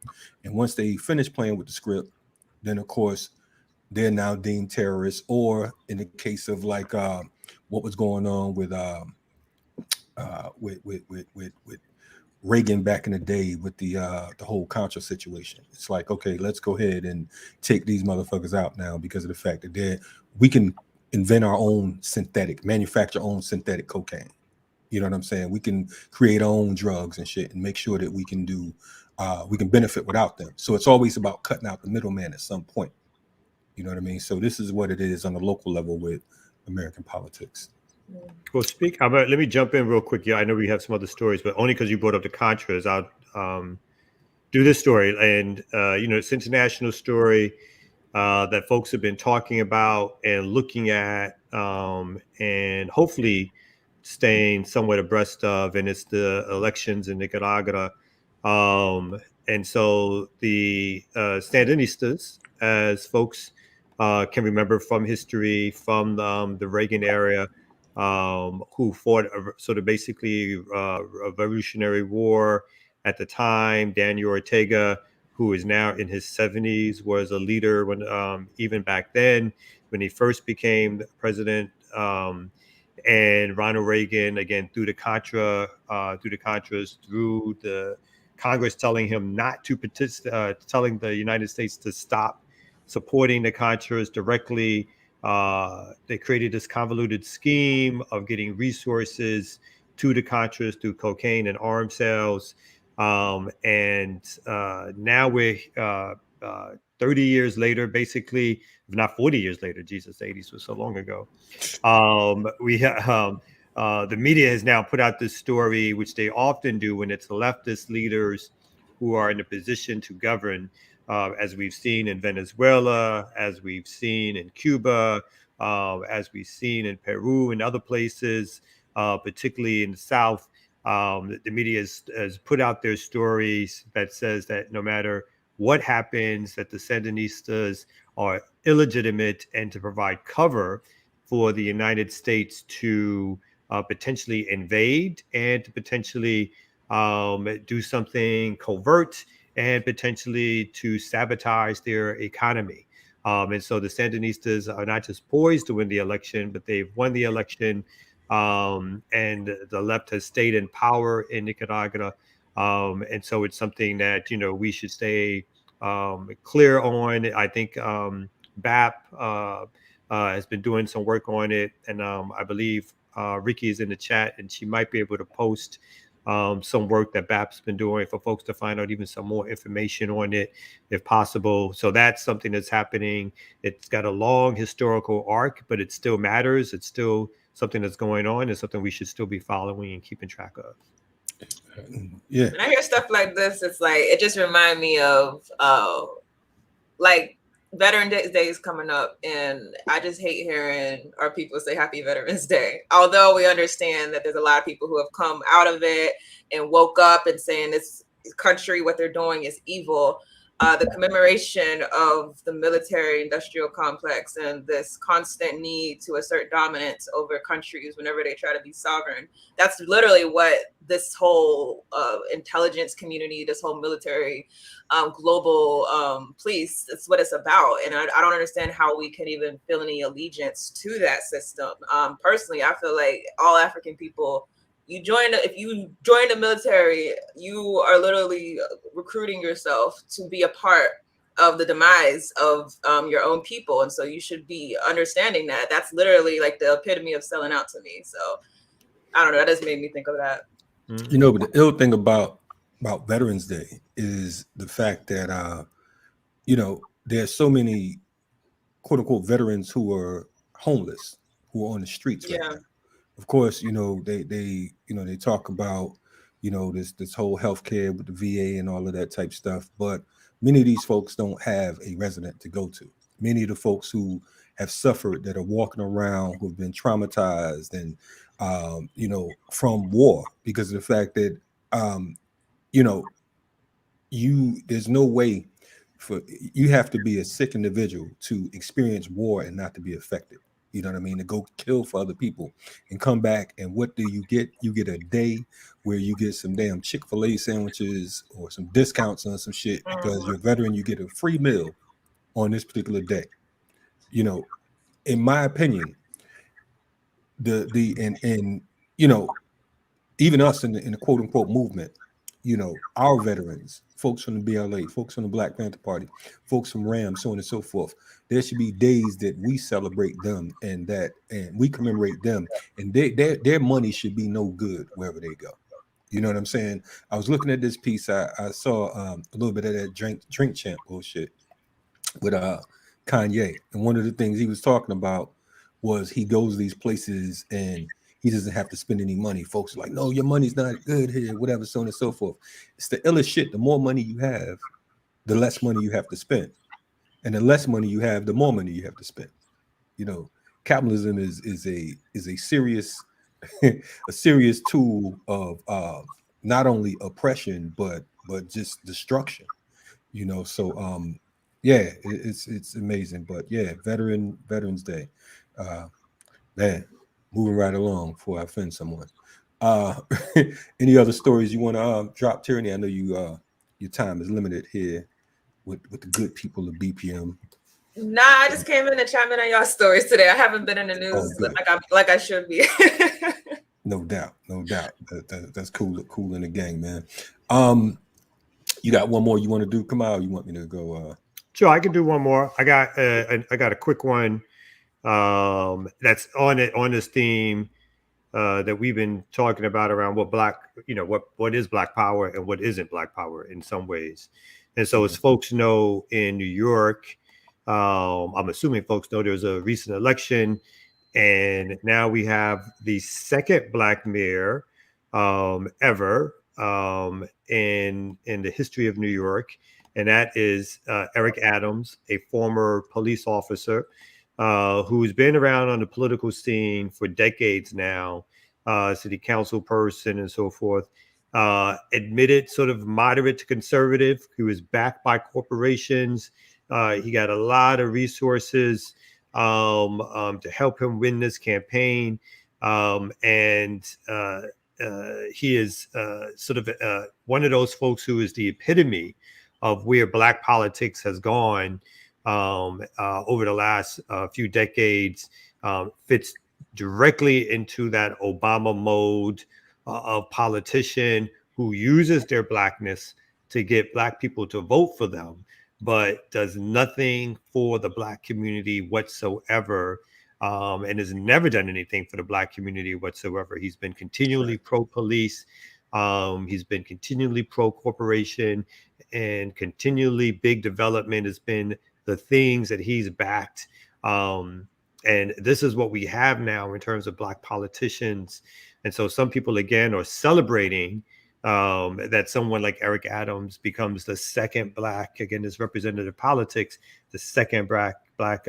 And once they finish playing with the script, then of course they're now deemed terrorists. Or in the case of like what was going on with Reagan back in the day with the whole Contra situation. It's like, okay, let's go ahead and take these motherfuckers out now because of the fact that we can manufacture our own synthetic cocaine. You know what I'm saying? We can create our own drugs and shit and make sure that we can benefit without them. So it's always about cutting out the middleman at some point. You know what I mean? So this is what it is on the local level with American politics. well, let me jump in real quick. Yeah, I know we have some other stories, but only because you brought up the Contras, I'll do this story. And it's an international story that folks have been talking about and looking at, and hopefully staying somewhat abreast of. And it's the elections in Nicaragua. And so the Sandinistas, as folks can remember from history, from the Reagan era, who fought sort of basically a revolutionary war at the time. Daniel Ortega, who is now in his 70s, was a leader when even back then when he first became president. And Ronald Reagan, again, through the Contras, through the Congress telling him not to participate, telling the United States to stop supporting the Contras directly. They created this convoluted scheme of getting resources to the Contras through cocaine and arms sales. And now we're 30 years later, basically, if not 40 years later. Jesus, the 80s was so long ago. The media has now put out this story, which they often do when it's leftist leaders who are in a position to govern, as we've seen in Venezuela, as we've seen in Cuba, as we've seen in Peru and other places, particularly in the South. The media has put out their stories that says that no matter what happens, that the Sandinistas are illegitimate, and to provide cover for the United States to potentially invade and to potentially do something covert and potentially to sabotage their economy. And so the Sandinistas are not just poised to win the election, but they've won the election. And the left has stayed in power in Nicaragua. And so it's something that, we should stay clear on. I think BAP has been doing some work on it. And I believe Ricky is in the chat, and she might be able to post some work that BAP's been doing for folks to find out even some more information on it, if possible. So that's something that's happening. It's got a long historical arc, but it still matters. It's still something that's going on. It's something we should still be following and keeping track of. Yeah. When I hear stuff like this, it's like, it just reminds me of like Veteran Day is coming up, and I just hate hearing our people say Happy Veterans Day. Although we understand that there's a lot of people who have come out of it and woke up and saying this country, what they're doing is evil. The commemoration of the military industrial complex and this constant need to assert dominance over countries whenever they try to be sovereign. That's literally what this whole intelligence community, this whole military global police, that's what it's about. And I don't understand how we can even feel any allegiance to that system. Personally, I feel like all African people, if you join the military, you are literally recruiting yourself to be a part of the demise of your own people. And so you should be understanding that. That's literally like the epitome of selling out to me. So I don't know. That just made me think of that. But the ill thing about Veterans Day is the fact that, there's so many quote unquote veterans who are homeless, who are on the streets right now. Of course, they talk about, this whole healthcare with the VA and all of that type stuff. But many of these folks don't have a resident to go to. Many of the folks who have suffered, that are walking around, who have been traumatized and, from war, because of the fact that, there's no way you have to be a sick individual to experience war and not to be affected. You know what I mean? To go kill for other people and come back. And what do you get? You get a day where you get some damn Chick-fil-A sandwiches or some discounts on some shit because you're a veteran. You get a free meal on this particular day. In my opinion, even us in the quote unquote movement, our veterans, folks from the BLA, folks from the Black Panther Party, folks from RAM, so on and so forth. There should be days that we celebrate them and we commemorate them, and their money should be no good wherever they go. You know what I'm saying? I was looking at this piece. I saw a little bit of that drink champ bullshit with Kanye, and one of the things he was talking about was he goes to these places and he doesn't have to spend any money. Folks are like, no, your money's not good here, whatever, so on and so forth. It's the illest shit. The more money you have, the less money you have to spend. And the less money you have, the more money you have to spend. Capitalism is a serious a serious tool of not only oppression but just destruction. So it's amazing. But yeah, Veterans Day. Man, moving right along before I offend someone. Any other stories you want to drop, Tyranny? I know your time is limited here with the good people of BPM. Nah, I just came in to chime in on y'all stories today. I haven't been in the news like I should be. No doubt. That's cool in the gang, man. You got one more you want to do? Come out. You want me to go? Sure, I can do one more. I got a quick one. That's on this theme that we've been talking about around what is Black Power and what isn't Black Power in some ways. And so, as folks know, in New York, I'm assuming folks know there's a recent election, and now we have the second Black mayor ever in the history of New York, and that is Eric Adams, a former police officer who's been around on the political scene for decades now. city council person, and so forth. Admitted sort of moderate to conservative. He was backed by corporations. He got a lot of resources to help him win this campaign. And he is sort of one of those folks who is the epitome of where Black politics has gone over the last few decades. Fits directly into that Obama mode of politician who uses their Blackness to get Black people to vote for them, but does nothing for the Black community whatsoever. And has never done anything for the Black community whatsoever. He's been continually pro-police. He's been continually pro-corporation, and continually big development has been the things that he's backed. And this is what we have now in terms of Black politicians. And so some people, again, are celebrating that someone like Eric Adams becomes the second Black, again, this representative politics, the second Black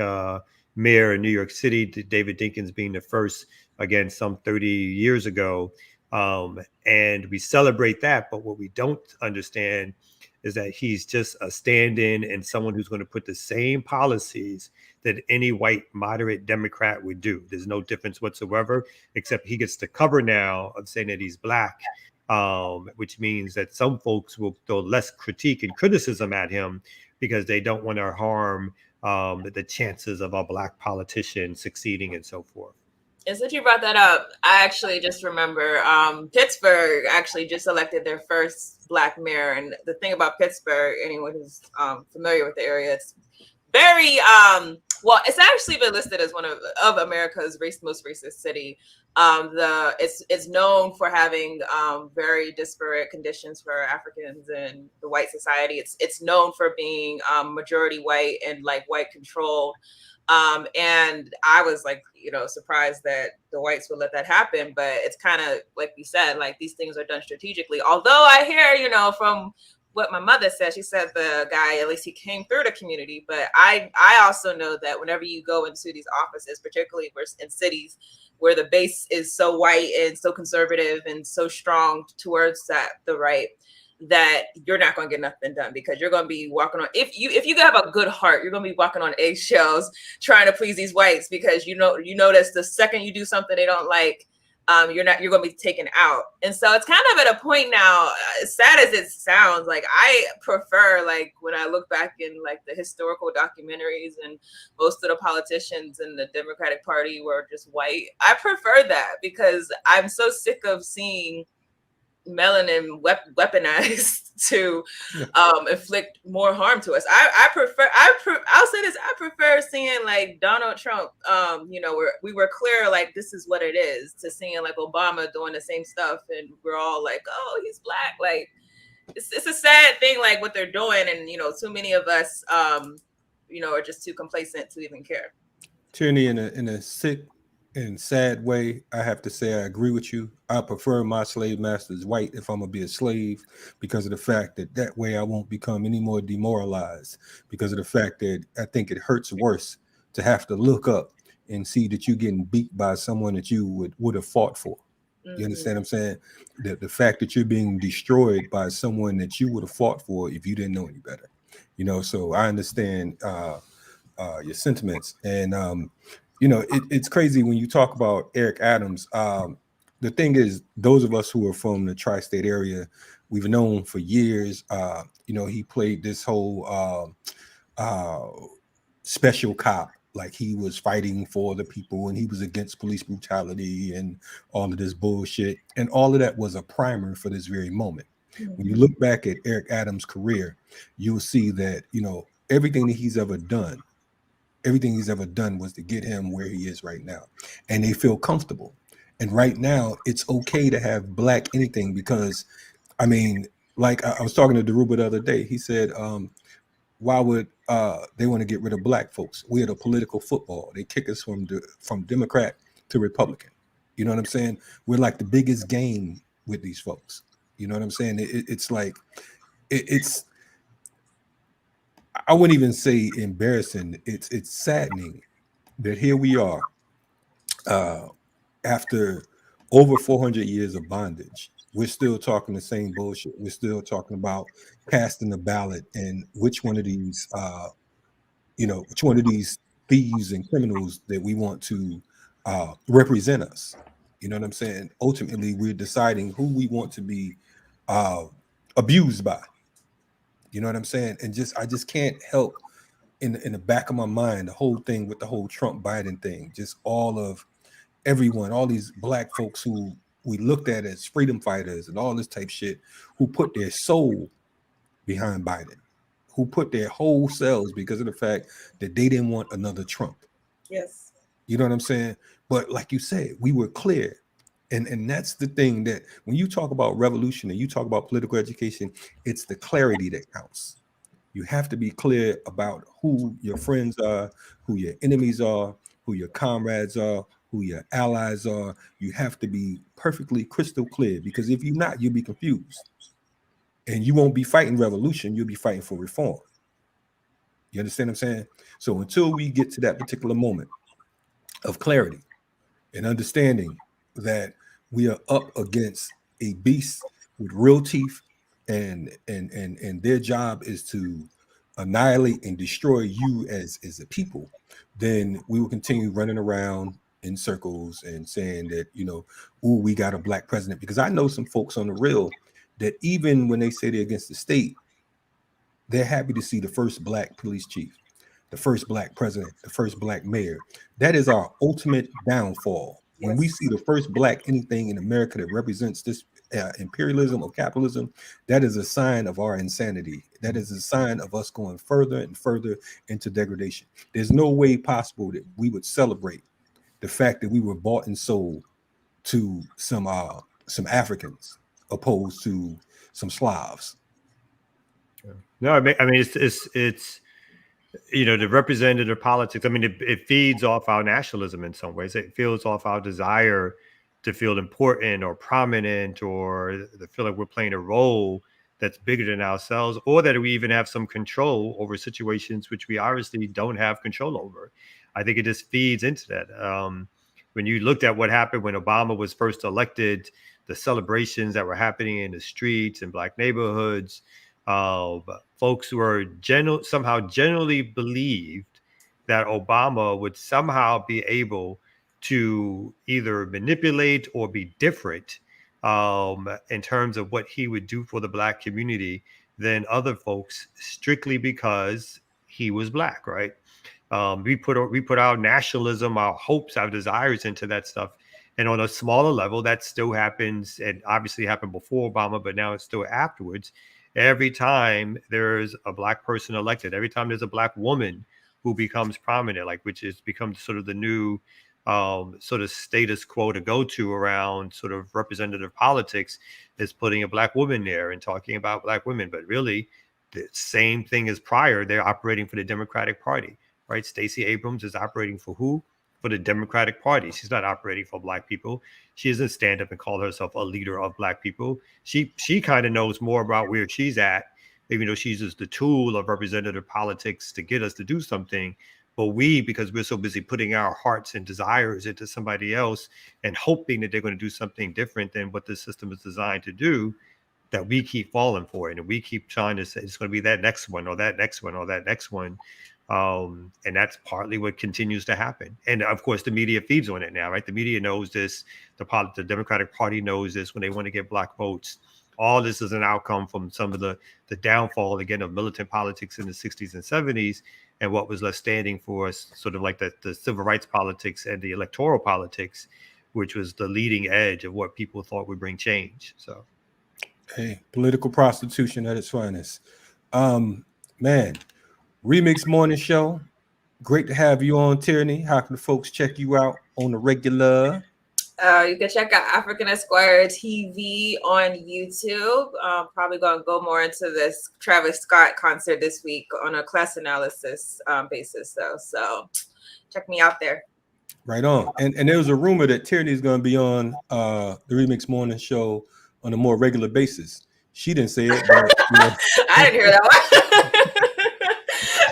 mayor in New York City, David Dinkins being the first, again, some 30 years ago. And we celebrate that. But what we don't understand is that he's just a stand-in and someone who's going to put the same policies that any white moderate Democrat would do. There's no difference whatsoever, except he gets the cover now of saying that he's Black, which means that some folks will throw less critique and criticism at him because they don't want to harm the chances of a Black politician succeeding and so forth. And since you brought that up, I actually just remember Pittsburgh actually just elected their first Black mayor. And the thing about Pittsburgh, anyone who's familiar with the area, it's very well, it's actually been listed as one of America's most racist city. It's known for having very disparate conditions for Africans in the white society. It's known for being majority white and like white controlled. And I was like, surprised that the whites would let that happen. But it's kind of like we said, like these things are done strategically. Although I hear, from what my mother said, she said the guy, at least he came through the community. But I also know that whenever you go into these offices, particularly in cities where the base is so white and so conservative and so strong towards the right, that you're not going to get nothing done, because you're going to be walking on, if you have a good heart, you're going to be walking on eggshells trying to please these whites, because you notice the second you do something they don't like, you're going to be taken out. And so it's kind of at a point now, as sad as it sounds, like I prefer, like when I look back in like the historical documentaries and most of the politicians in the Democratic Party were just white, I prefer that, because I'm so sick of seeing melanin weaponized to inflict more harm to us. I'll say this, I prefer seeing like Donald Trump, where we were clear like this is what it is, to seeing like Obama doing the same stuff and we're all like, oh, he's Black. Like it's a sad thing, like what they're doing, and too many of us are just too complacent to even care. Tyranny in a sick and sad way, I have to say I agree with you. I prefer my slave masters white if I'm gonna be a slave, because of the fact that way I won't become any more demoralized, because of the fact that I think it hurts worse to have to look up and see that you're getting beat by someone that you would have fought for. You understand what I'm saying? The fact that you're being destroyed by someone that you would have fought for if you didn't know any better. So I understand your sentiments. And it's crazy when you talk about Eric Adams. The thing is, those of us who are from the tri-state area, we've known for years. He played this whole special cop, like he was fighting for the people and he was against police brutality and all of this bullshit. And all of that was a primer for this very moment. When you look back at Eric Adams' career, you'll see that, everything that he's ever done was to get him where he is right now. And they feel comfortable. And right now, it's okay to have Black anything, because, like I was talking to Daruba the other day. He said, why would they want to get rid of Black folks? We're the political football. They kick us from Democrat to Republican. You know what I'm saying? We're like the biggest game with these folks. You know what I'm saying? It's like, it's, I wouldn't even say embarrassing. It's saddening that here we are after over 400 years of bondage. We're still talking the same bullshit. We're still talking about casting the ballot and which one of these, which one of these thieves and criminals that we want to represent us. You know what I'm saying? Ultimately, we're deciding who we want to be abused by. You know what I'm saying? And I just can't help in the back of my mind the whole thing with the whole Trump Biden thing, just all of everyone, all these black folks who we looked at as freedom fighters and all this type shit, who put their soul behind Biden, who put their whole selves because of the fact that they didn't want another Trump. Yes. You know what I'm saying? But like you said, we were clear. And that's the thing, that when you talk about revolution and you talk about political education, it's the clarity that counts. You have to be clear about who your friends are, who your enemies are, who your comrades are, who your allies are. You have to be perfectly crystal clear, because if you're not, you'll be confused. And you won't be fighting revolution, you'll be fighting for reform. You understand what I'm saying? So until we get to that particular moment of clarity and understanding that we are up against a beast with real teeth, and their job is to annihilate and destroy you as a people, then we will continue running around in circles and saying that, ooh, we got a black president. Because I know some folks on the real that even when they say they're against the state, they're happy to see the first black police chief, the first black president, the first black mayor. That is our ultimate downfall. Yes. When we see the first black anything in America that represents this imperialism or capitalism, that is a sign of our insanity. That is a sign of us going further and further into degradation. There's no way possible that we would celebrate the fact that we were bought and sold to some Africans opposed to some Slavs. No, I mean it's the representative politics. I mean, it feeds off our nationalism in some ways. It feeds off our desire to feel important or prominent, or to feel like we're playing a role that's bigger than ourselves, or that we even have some control over situations which we obviously don't have control over. I think it just feeds into that. When you looked at what happened when Obama was first elected, the celebrations that were happening in the streets and black neighborhoods, folks who were somehow generally believed that Obama would somehow be able to either manipulate or be different in terms of what he would do for the black community than other folks, strictly because he was black, right? We put our nationalism, our hopes, our desires into that stuff. And on a smaller level, that still happens, and obviously happened before Obama, but now it's still afterwards. Every time there's a black person elected, every time there's a black woman who becomes prominent, which has become sort of the new sort of status quo to go to around sort of representative politics, is putting a black woman there and talking about black women. But really, the same thing as prior. They're operating for the Democratic Party, right? Stacey Abrams is operating for who? For the Democratic Party. She's not operating for black people. She doesn't stand up and call herself a leader of black people. She kind of knows more about where she's at, even though she's just the tool of representative politics to get us to do something. But we, because we're so busy putting our hearts and desires into somebody else and hoping that they're going to do something different than what the system is designed to do, that we keep falling for it. And we keep trying to say it's going to be that next one or that next one or that next one. And that's partly what continues to happen. And of course, the media feeds on it now, right? The media knows this. The Democratic Party knows this when they want to get black votes. All this is an outcome from some of the downfall, again, of militant politics in the 60s and 70s, and what was left standing for us, sort of like the civil rights politics and the electoral politics, which was the leading edge of what people thought would bring change. So, hey, political prostitution at its finest. Man, RemiX Morning Show. Great to have you on, Tierney. How can the folks check you out on the regular? You can check out African Esquire TV on YouTube. Probably going to go more into this Travis Scott concert this week on a class analysis basis, though. So check me out there. Right on. And there was a rumor that Tierney is going to be on the RemiX Morning Show on a more regular basis. She didn't say it, but I didn't hear that one.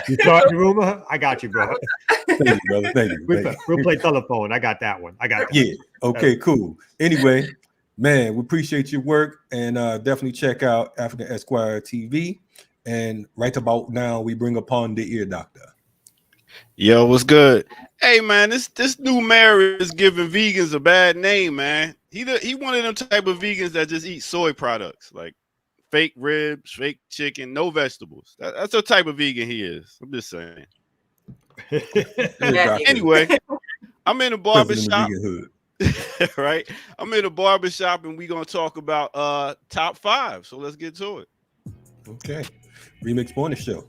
You thought the rumor? I got you, bro. Thank you, brother. Thank you. We'll play telephone. I got that one. Yeah. Okay, cool. Anyway, man, we appreciate your work, and definitely check out African Esquire TV. And right about now, we bring upon the ear doctor. Yo, what's good? Hey man, this new mayor is giving vegans a bad name, man. He one of them type of vegans that just eat soy products, like fake ribs, fake chicken, no vegetables. That's the type of vegan he is. I'm just saying. Anyway, I'm in a barbershop. Right? I'm in a barbershop and we're gonna talk about top 5. So let's get to it. Okay. RemiX Morning Show.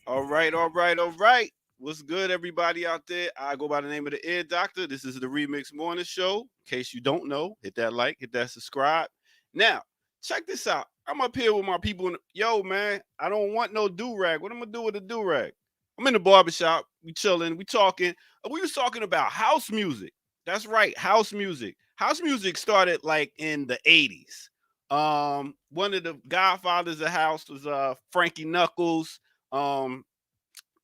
All right. All right. What's good, everybody out there? I go by the name of the Ear Doctor. This is the RemiX Morning Show. In case you don't know, hit that like, hit that subscribe. Now, check this out. I'm up here with my people. Yo, man, I don't want no do-rag. What am I gonna do with a do-rag? I'm in the barbershop. We chilling. We talking. We was talking about house music. That's right, house music. House music started like in the 80s. One of the godfathers of house was Frankie Knuckles. And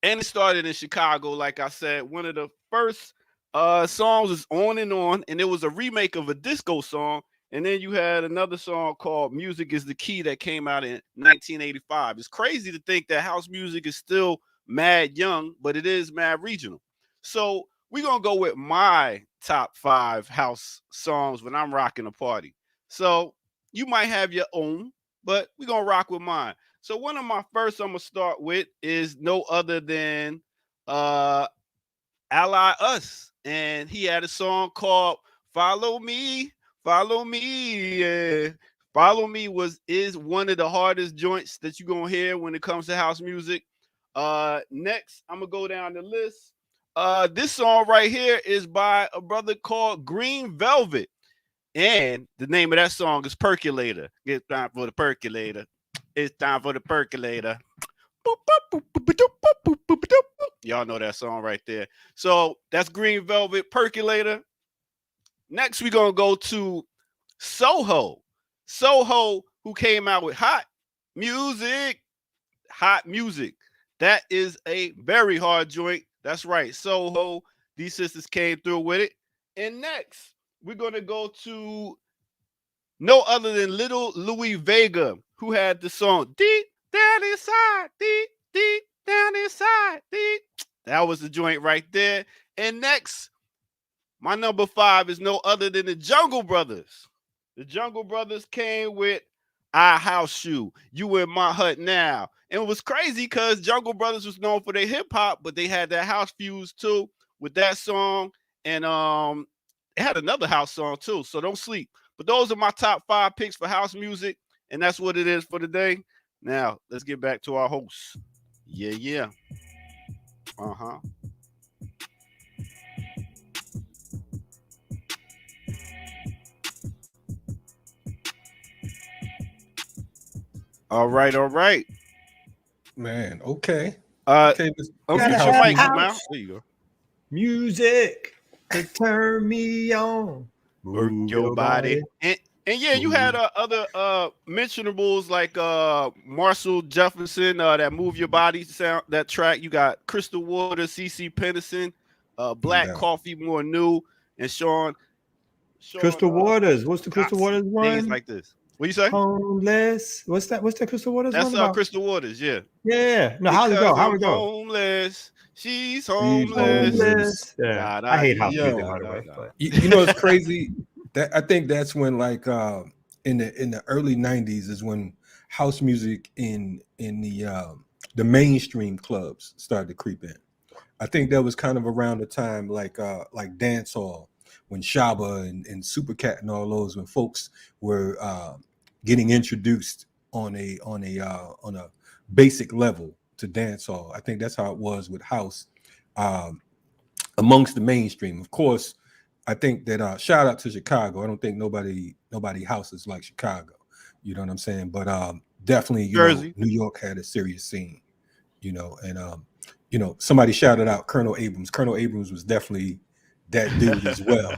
it started in Chicago, like I said. One of the first songs is On and On, and it was a remake of a disco song. And then you had another song called Music is the Key that came out in 1985. It's crazy to think that house music is still mad young, but it is mad regional. So we're going to go with my top 5 house songs when I'm rocking a party. So you might have your own, but we're going to rock with mine. So one of my first I'm going to start with is no other than Ally Us. And he had a song called Follow Me. Follow Me. Yeah. Follow Me is one of the hardest joints that you're going to hear when it comes to house music. Next, I'm going to go down the list. This song right here is by a brother called Green Velvet. And the name of that song is Percolator. It's time for the percolator. It's time for the percolator. Y'all know that song right there. So that's Green Velvet, Percolator. Next, we're going to go to Soho. Soho, who came out with Hot Music. Hot Music. That is a very hard joint. That's right. Soho. These sisters came through with it. And next, we're going to go to no other than Little Louis Vega, who had the song Deep Down Inside, Deep Down Inside, Deep. That was the joint right there. And next, my number 5 is no other than the Jungle Brothers. The Jungle Brothers came with I House You, You in My Hut Now. And it was crazy because Jungle Brothers was known for their hip hop, but they had that house fuse too with that song. And it had another house song too, so don't sleep. But those are my top 5 picks for house music, and that's what it is for today. Now, let's get back to our hosts. Yeah. Uh-huh. All right. Man, okay. Okay, unmute your mic, man. There you go. Music to turn me on. Work your body. And yeah, you had other mentionables like Marshall Jefferson, that Move Your Body sound, that track. You got Crystal Waters, CC Pennison, Black Coffee More New, and Sean Crystal Waters. What's the Crystal Waters one? Things like this. What you say? Homeless. What's that Crystal Waters one? That's Crystal Waters, yeah. Yeah. No, how'd it go? Homeless. She's homeless. Yeah. I hate house music, by the way. But. You know, it's crazy. I think that's when, like, in the early 90s is when house music in the mainstream clubs started to creep in. I think that was kind of around the time like dancehall, when Shaba and Supercat and all those, when folks were getting introduced on a basic level to dancehall. I think that's how it was with house amongst the mainstream. Of course, I think that shout out to Chicago. I don't think nobody houses like Chicago. You know what I'm saying? But definitely, New York had a serious scene. And somebody shouted out Colonel Abrams. Colonel Abrams was definitely that dude as well.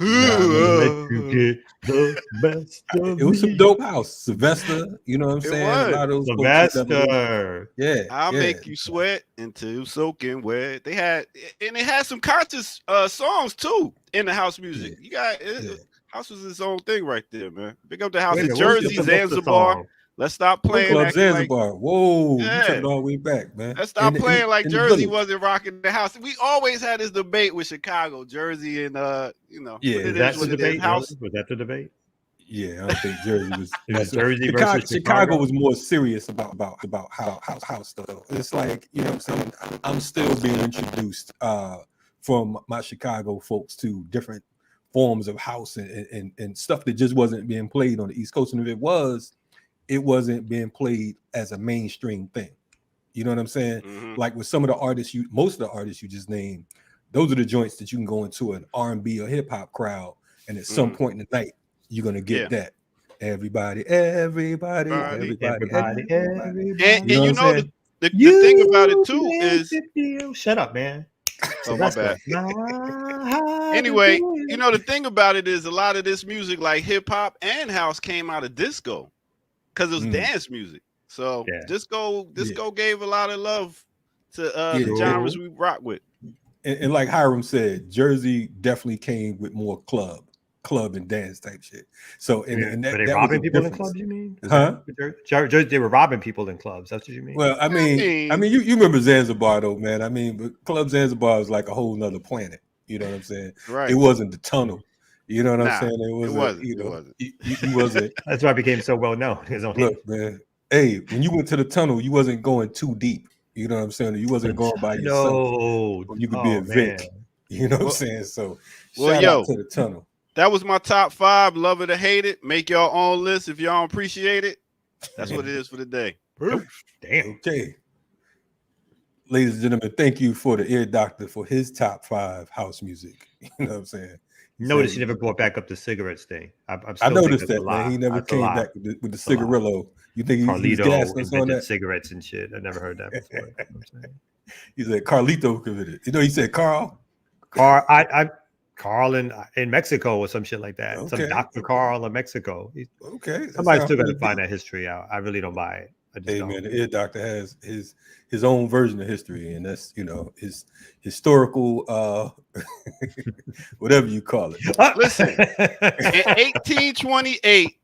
Let you get the best of It was some me. dope house. Sylvester, you know what I'm It saying? was. A lot of those folks was definitely, Sylvester. yeah. I'll yeah. make you sweat until soaking wet. They had, and it had some conscious songs too in the house music. Yeah. You got Yeah. house was its own thing right there, man. Big up the house Wait a in minute, what was the Jersey, Sylvester Zanzibar. song? Let's stop playing Club acting like Zanzibar. Whoa, you took yeah. it all the way back, man. Let's stop playing like in the Jersey village. wasn't rocking the house. We always had this debate with Chicago, Jersey, and Yeah. but Is it that is the what it debate? is. House. Was that the debate? Yeah, I don't think Jersey was. It was Jersey versus Chicago Chicago. was more serious about house stuff. It's like, you know what I'm saying? I'm still being introduced from my Chicago folks to different forms of house and stuff that just wasn't being played on the East Coast. And if it was, it wasn't being played as a mainstream thing. You know what I'm saying? Mhm. Like with some of the artists, most of the artists you just named, those are the joints that you can go into an R&B or hip hop crowd, and at some point in the night, you're gonna get that. Everybody. And You you know what I'm know saying? the thing about it too is shut up, man. oh my bad. Anyway, you know the thing about it is a lot of this music, like hip hop and house, came out of disco because it was dance music. So disco gave a lot of love to the genres we rock with. And like Hiram said, Jersey definitely came with more club and dance type shit. So and that, were they that robbing was people in difference. clubs? You mean? Huh? Jersey, they were robbing people in clubs. That's what you mean? Well, I mean, you remember Zanzibar though, man. I mean, but Club Zanzibar was like a whole nother planet. You know what I'm saying? Right. It wasn't the tunnel. You know what I'm saying? It wasn't. You know, you wasn't. That's why it became so well known. Look, man. Hey, when you went to the tunnel, you wasn't going too deep. You know what I'm saying? You wasn't going by yourself. No, you could be a Vic. Man. You know what I'm saying? So, shout out to the tunnel. That was my top 5. Love it or hate it. Make your own list if y'all don't appreciate it. That's what it is for the day. Damn. Okay. Ladies and gentlemen, thank you for the ear doctor for his top 5 house music. You know what I'm saying? Notice he never brought back up the cigarettes thing. I noticed that, man. He never came back with the cigarillo. You think he was gassing us on that? Cigarettes and shit. I never heard that before. You know what I'm saying? He said Carlito committed. You know, he said Carl. Carl in Mexico or some shit like that. Okay. Some Dr. Carl in Mexico. Okay. Somebody's still got to find that history out. I really don't buy it. Hey, man, the ear doctor has his own version of history, and that's, you know, his historical whatever you call it. Listen, in 1828,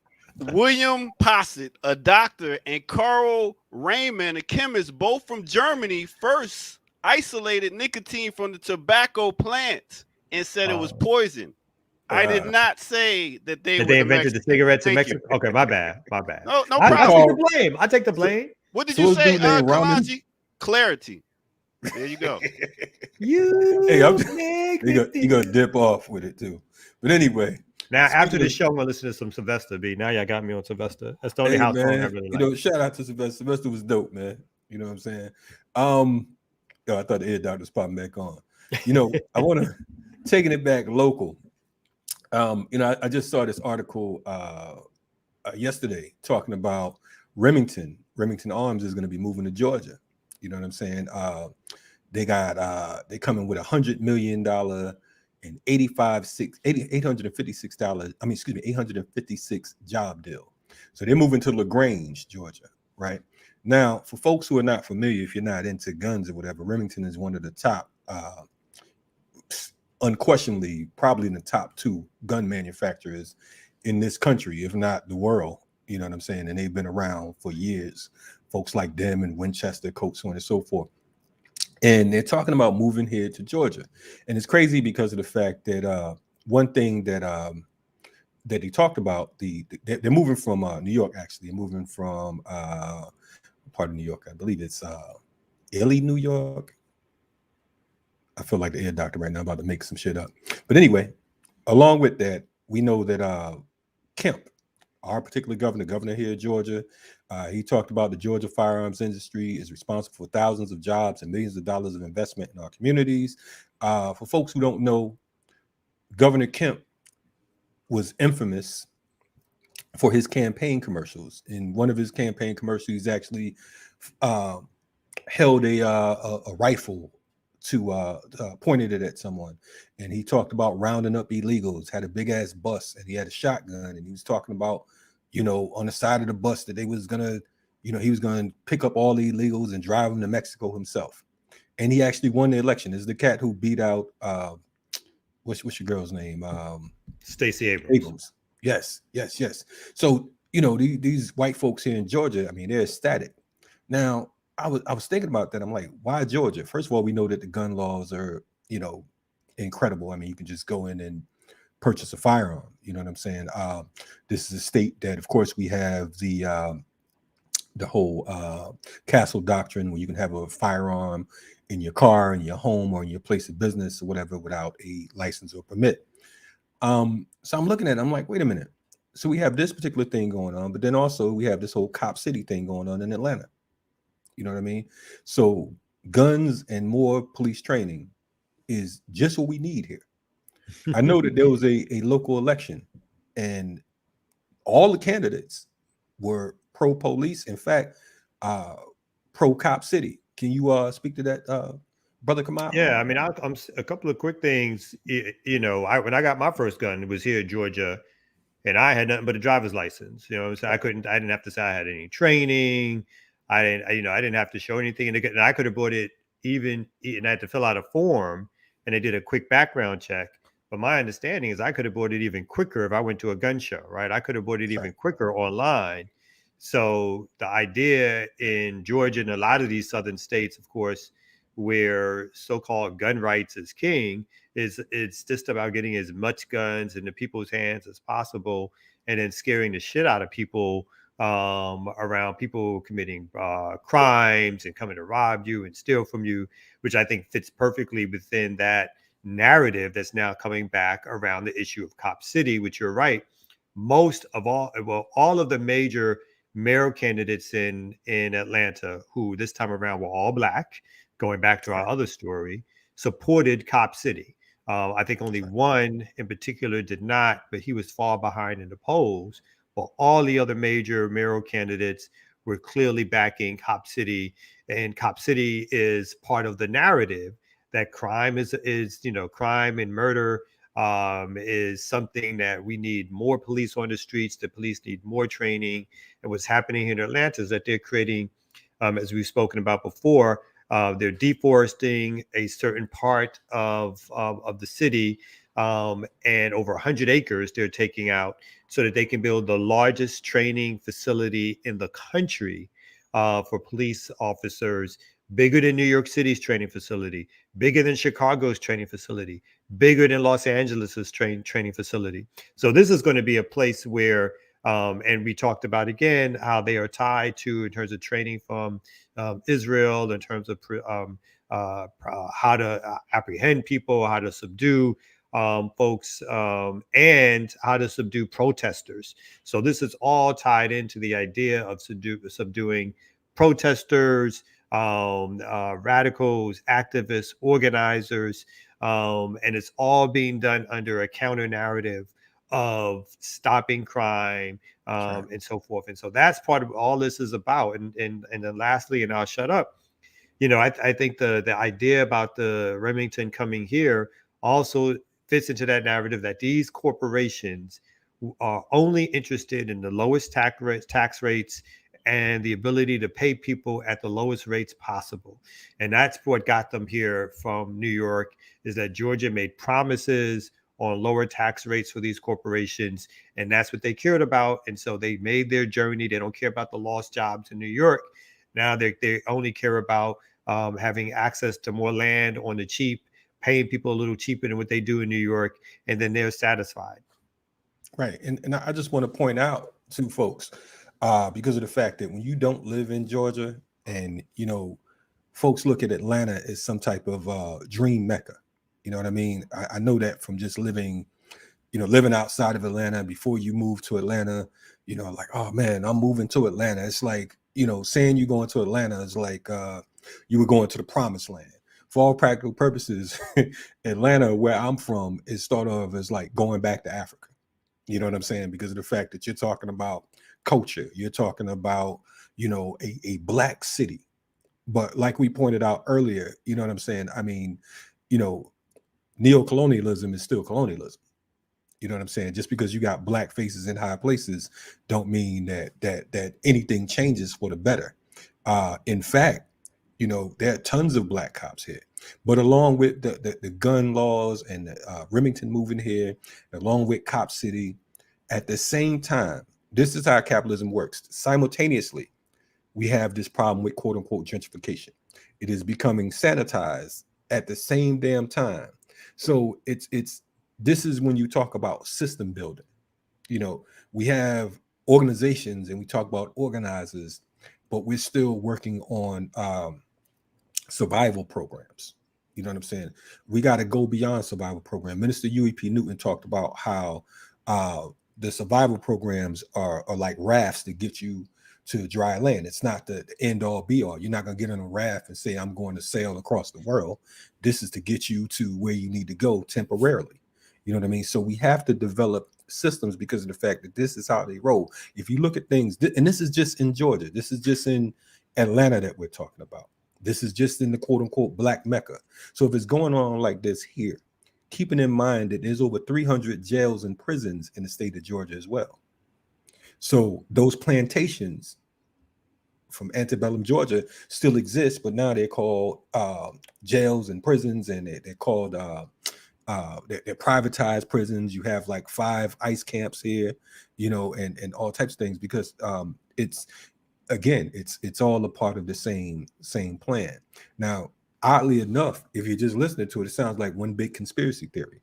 William Posset, a doctor, and Carl Raymond, a chemist, both from Germany, first isolated nicotine from the tobacco plant and said it was poison. I did not say that they invented the cigarettes in Mexico. Okay, my bad. No problem. I take the blame. What did you say, Kalaji? Clarity. There you go. Hey, you gonna dip off with it too. But anyway, now after the show, I'm gonna listen to some Sylvester B. Now y'all got me on Sylvester. That's the only house song I really like. You know, shout out to Sylvester. Sylvester was dope, man. You know what I'm saying? I thought the ear doctor was popping back on. You know, I want to taking it back local. You know, I just saw this article yesterday talking about Remington. Remington Arms is going to be moving to Georgia. You know what I'm saying? They coming with $100 million and $856 job deal. So they're moving to LaGrange, Georgia, right? Now, for folks who are not familiar, if you're not into guns or whatever, Remington is one of the top, unquestionably, probably in the top 2 gun manufacturers in this country, if not the world. You know what I'm saying? And they've been around for years. Folks like them and Winchester, Colt, so on and so forth. And they're talking about moving here to Georgia. And it's crazy because of the fact that one thing that he talked about, they're moving from New York, actually. They're moving from part of New York. I believe it's Ely, New York. I feel like the ear doctor right now, about to make some shit up. But anyway, along with that, we know that Kemp, our particular governor here in Georgia, he talked about the Georgia firearms industry is responsible for thousands of jobs and millions of dollars of investment in our communities. For folks who don't know, Governor Kemp was infamous for his campaign commercials. In one of his campaign commercials, he's actually held a rifle to pointed it at someone, and he talked about rounding up illegals, had a big ass bus, and he had a shotgun, and he was talking about, on the side of the bus that they was gonna, he was gonna pick up all the illegals and drive them to Mexico himself. And he actually won the election. Is the cat who beat out what's your girl's name? Stacey Abrams. Yes. So these white folks here in Georgia, I mean, they're ecstatic. Now, I was thinking about that. I'm like, why Georgia? First of all, we know that the gun laws are incredible. I mean, you can just go in and purchase a firearm. You know what I'm saying? This is a state that, of course, we have the whole castle doctrine, where you can have a firearm in your car, in your home, or in your place of business or whatever without a license or permit. So I'm looking at it, I'm like, wait a minute. So we have this particular thing going on, but then also we have this whole Cop City thing going on in Atlanta. You know what I mean? So guns and more police training is just what we need here. I know that there was a local election, and all the candidates were pro-police. In fact, pro-Cop City. Can you speak to that, Brother Kamal? Yeah, I mean, I'm a couple of quick things. When I got my first gun, it was here in Georgia, and I had nothing but a driver's license. So I didn't have to say I had any training. I didn't have to show anything, and I could have bought it and I had to fill out a form, and they did a quick background check. But my understanding is I could have bought it even quicker if I went to a gun show, right? I could have bought it even quicker online. So the idea in Georgia and a lot of these southern states, of course, where so-called gun rights is king, it's just about getting as much guns into people's hands as possible, and then scaring the shit out of people around people committing crimes and coming to rob you and steal from you, which I think fits perfectly within that narrative that's now coming back around the issue of Cop City, which you're right. All of the major mayor candidates in Atlanta, who this time around were all Black, going back to our other story, supported Cop City. I think only one in particular did not, but he was far behind in the polls. But all the other major mayoral candidates were clearly backing Cop City, and Cop City is part of the narrative that crime is crime and murder is something that we need more police on the streets. The police need more training. And what's happening in Atlanta is that they're creating, as we've spoken about before, they're deforesting a certain part of the city, and over 100 acres they're taking out so that they can build the largest training facility in the country for police officers, bigger than New York City's training facility, bigger than Chicago's training facility, bigger than Los Angeles's training facility. So this is going to be a place where, and we talked about again how they are tied to, in terms of training from Israel, in terms of how to apprehend people, how to subdue folks, and how to subdue protesters. So this is all tied into the idea of subduing protesters, radicals, activists, organizers, and it's all being done under a counter narrative of stopping crime, and so forth. And so that's part of all this is about. And then lastly, and I'll shut up, I think the idea about the Remington coming here also fits into that narrative that these corporations are only interested in the lowest tax rates and the ability to pay people at the lowest rates possible. And that's what got them here from New York, is that Georgia made promises on lower tax rates for these corporations, and that's what they cared about. And so they made their journey. They don't care about the lost jobs in New York. Now they only care about having access to more land on the cheap, paying people a little cheaper than what they do in New York, and then they're satisfied. Right. And I just want to point out to folks, because of the fact that when you don't live in Georgia, and folks look at Atlanta as some type of dream mecca. You know what I mean? I know that from just living outside of Atlanta. Before you move to Atlanta, like, oh man, I'm moving to Atlanta. It's like, saying you're going to Atlanta is like you were going to the promised land. For all practical purposes, Atlanta, where I'm from, is thought of as like going back to Africa. You know what I'm saying? Because of the fact that you're talking about culture, you're talking about, a Black city, But like we pointed out earlier, you know what I'm saying? I mean, you know, neocolonialism is still colonialism. You know what I'm saying? Just because you got black faces in high places don't mean that anything changes for the better. In fact, you know, there are tons of black cops here. But along with the gun laws and the Remington moving here, along with Cop City, at the same time, this is how capitalism works. Simultaneously, we have this problem with quote unquote gentrification. It is becoming sanitized at the same damn time. So it's this is when you talk about system building. You know, we have organizations and we talk about organizers, but we're still working on survival programs. You know what I'm saying? We got to go beyond survival program. Minister UEP Newton talked about how the survival programs are like rafts to get you to dry land. It's not the end all be all. You're not going to get on a raft and say, I'm going to sail across the world. This is to get you to where you need to go temporarily. You know what I mean? So we have to develop systems because of the fact that this is how they roll. If you look at things, and this is just in Georgia, this is just in Atlanta that we're talking about. This is just in the quote unquote black Mecca. So if it's going on like this here, keeping in mind that there's over 300 jails and prisons in the state of Georgia as well. So those plantations from antebellum Georgia still exist, but now they're called jails and prisons, and they're called they're privatized prisons. You have like 5 ICE camps here, you know, and all types of things because it's all a part of the same plan. Now, oddly enough, if you're just listening to it, it sounds like one big conspiracy theory.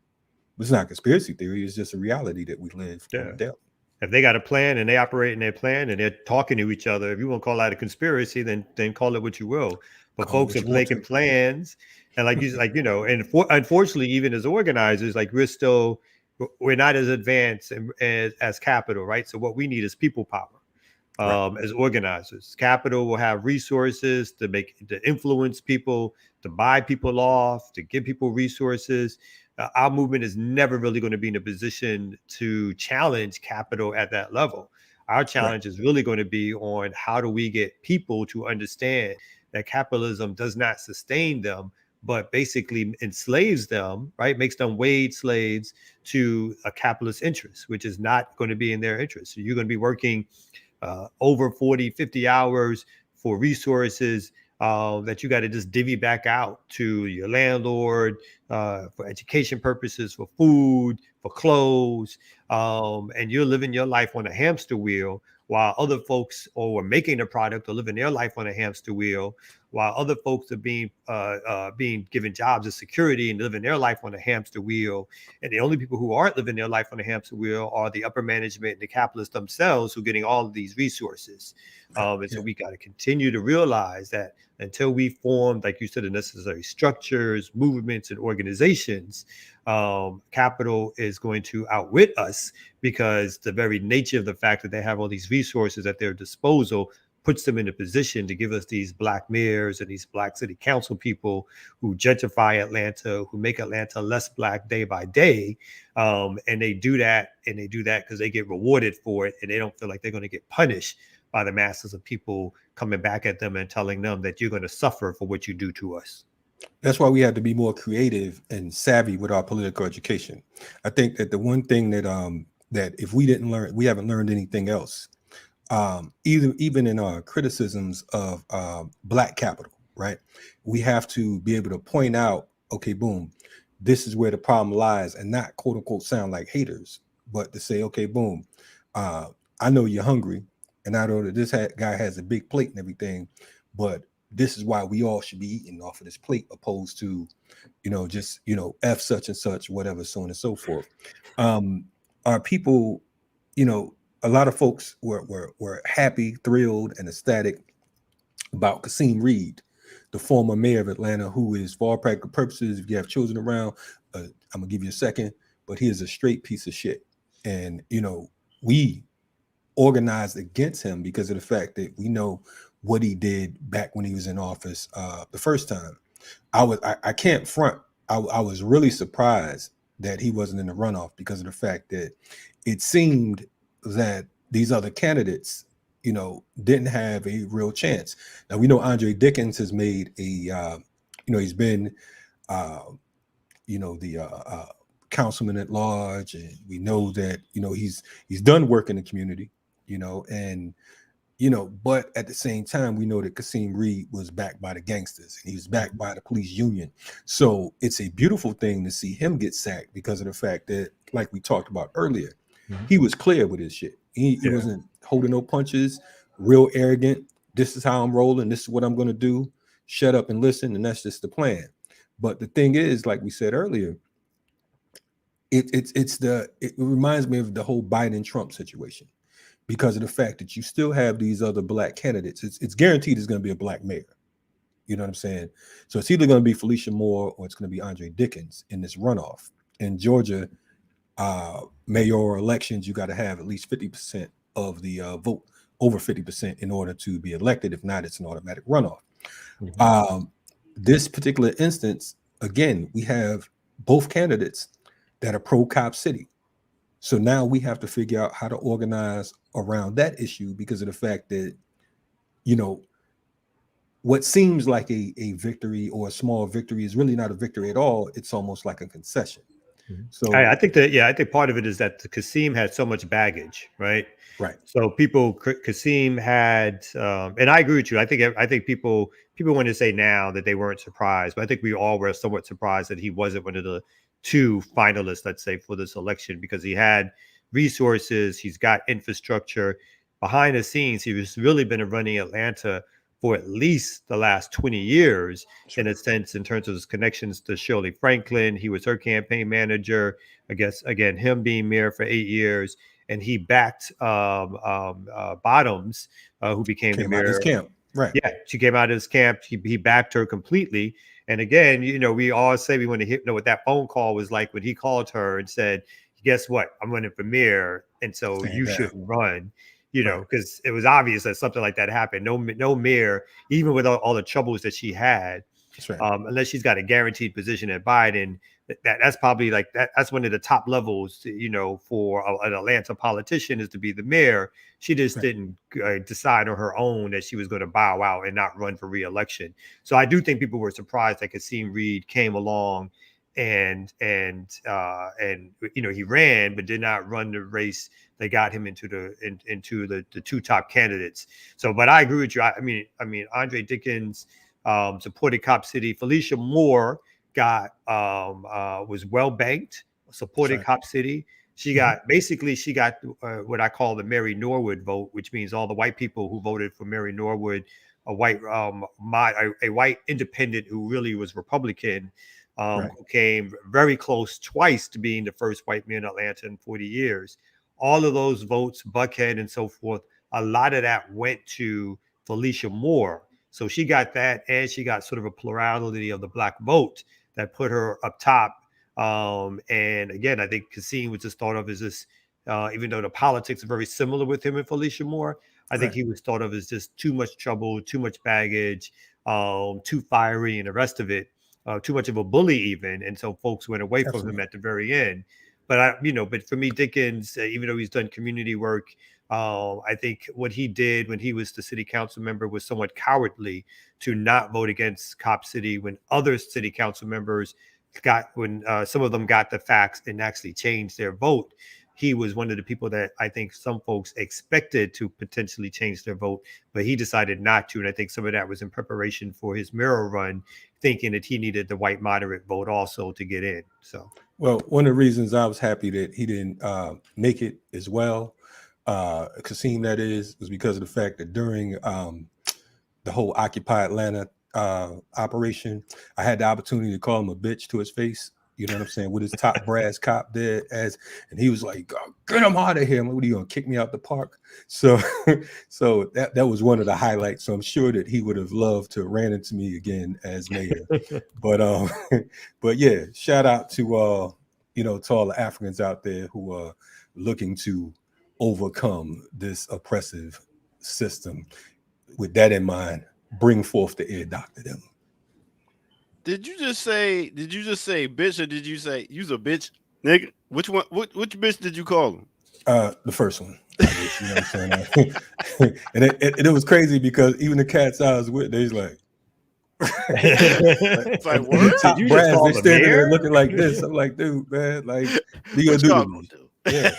But it's not a conspiracy theory. It's just a reality that we live on daily. If they got a plan and they operate in their plan and they're talking to each other, if you want to call that a conspiracy, then call it what you will. But folks are making plans, and unfortunately, even as organizers, like we're not as advanced as capital, right? So what we need is people power. As organizers, capital will have resources to influence people, to buy people off, to give people resources. Our movement is never really going to be in a position to challenge capital at that level. Our challenge is really going to be on how do we get people to understand that capitalism does not sustain them, but basically enslaves them, right? Makes them wage slaves to a capitalist interest, which is not going to be in their interest. So you're going to be working over 40, 50 hours for resources that you got to just divvy back out to your landlord for education purposes, for food, for clothes. And you're living your life on a hamster wheel while other folks are making a product or living their life on a hamster wheel, while other folks are being given jobs as security and living their life on a hamster wheel. And the only people who aren't living their life on a hamster wheel are the upper management and the capitalists themselves who are getting all of these resources. And so we got to continue to realize that until we form, like you said, the necessary structures, movements, and organizations, capital is going to outwit us because the very nature of the fact that they have all these resources at their disposal puts them in a position to give us these black mayors and these black city council people who gentrify Atlanta, who make Atlanta less black day by day. And they do that because they get rewarded for it, and they don't feel like they're going to get punished by the masses of people coming back at them and telling them that you're going to suffer for what you do to us. That's why we have to be more creative and savvy with our political education. I think that the one thing that if we didn't learn, we haven't learned anything else. Even in our criticisms of black capital, right? We have to be able to point out, okay, boom, this is where the problem lies, and not quote unquote sound like haters, but to say, okay, boom, I know you're hungry, and I know that this guy has a big plate and everything, but this is why we all should be eating off of this plate, opposed to, just F such and such, whatever, so on and so forth. Our people, a lot of folks were happy, thrilled, and ecstatic about Kasim Reed, the former mayor of Atlanta, who is, for all practical purposes, if you have children around, I'm gonna give you a second, but he is a straight piece of shit. And we organized against him because of the fact that we know what he did back when he was in office the first time. I can't front. I was really surprised that he wasn't in the runoff because of the fact that it seemed that these other candidates didn't have a real chance. Now we know Andre Dickens has made a, he's been, the councilman at large, and we know that he's done work in the community, and but at the same time, we know that Kasim Reed was backed by the gangsters and he was backed by the police union. So it's a beautiful thing to see him get sacked because of the fact that, like we talked about earlier, he was clear with his shit. He wasn't holding no punches, real arrogant. This is how I'm rolling. This is what I'm going to do. Shut up and listen. And that's just the plan. But the thing is, like we said earlier, it reminds me of the whole Biden-Trump situation, because of the fact that you still have these other black candidates. It's guaranteed it's going to be a black mayor. You know what I'm saying? So it's either going to be Felicia Moore or it's going to be Andre Dickens in this runoff. In Georgia, mayoral elections, you got to have at least 50% of the vote, over 50% in order to be elected. If not, it's an automatic runoff. This particular instance, again, we have both candidates that are pro-cop city. So now we have to figure out how to organize around that issue, because of the fact that, what seems like a victory or a small victory is really not a victory at all. It's almost like a concession. So I think part of it is that Kasim had so much baggage, right? Right. So Kasim had, and I agree with you. I think people want to say now that they weren't surprised, but I think we all were somewhat surprised that he wasn't one of the two finalists, let's say, for this election, because he had resources, he's got infrastructure. Behind the scenes, he was really been running Atlanta for at least the last 20 years, in a sense, in terms of his connections to Shirley Franklin. He was her campaign manager. I guess, again, him being mayor for 8 years, and he backed Bottoms, who became the mayor. Out of his camp. Right. Yeah, she came out of his camp. He backed her completely. And again, we all say we want to know what that phone call was like when he called her and said, guess what? I'm running for mayor. And so you shouldn't run, because it was obvious that something like that happened. No mayor, even with all the troubles that she had, unless she's got a guaranteed position at Biden, that's probably like that's one of the top levels, for an Atlanta politician, is to be the mayor. She just didn't decide on her own that she was going to bow out and not run for re-election. So I do think people were surprised that Kasim Reed came along and he ran, but did not run the race that got him into the two top candidates. So, but I agree with you. I mean, Andre Dickens supported Cop City. Felicia Moore was well banked, supported Cop City. She got what I call the Mary Norwood vote, which means all the white people who voted for Mary Norwood, a white independent who really was Republican, who came very close twice to being the first white man in Atlanta in 40 years. All of those votes, Buckhead and so forth, a lot of that went to Felicia Moore. So she got that, and she got sort of a plurality of the black vote that put her up top. And again, I think Kasim was just thought of as this, even though the politics are very similar with him and Felicia Moore, I think he was thought of as just too much trouble, too much baggage, too fiery, and the rest of it, too much of a bully even. And so folks went away from him at the very end. But but for me, Dickens, even though he's done community work, I think what he did when he was the city council member was somewhat cowardly to not vote against Cop City when other city council members some of them got the facts and actually changed their vote. He was one of the people that I think some folks expected to potentially change their vote, but he decided not to. And I think some of that was in preparation for his mayoral run, thinking that he needed the white moderate vote also to get in. So, well, one of the reasons I was happy that he didn't make it as well, Kasim, that was because of the fact that during the whole Occupy Atlanta operation, I had the opportunity to call him a bitch to his face. You know what I'm saying? With his top brass cop there, and he was like, "Get him out of here! What are you gonna kick me out the park?" So, that was one of the highlights. So I'm sure that he would have loved to ran into me again as mayor. but yeah, shout out to to all the Africans out there who are looking to overcome this oppressive system. With that in mind, bring forth the ear doctor them. Did you just say bitch, or did you say you's a bitch, nigga? Which one? Which bitch did you call him? The first one. You know what I'm saying? And it was crazy because even the cats I was with, they's like, It's like, word? top Did you just brass, call they the standing there mayor? looking like this. I'm like, dude, man, like, what you What gonna y'all do to gonna me? do? Yeah,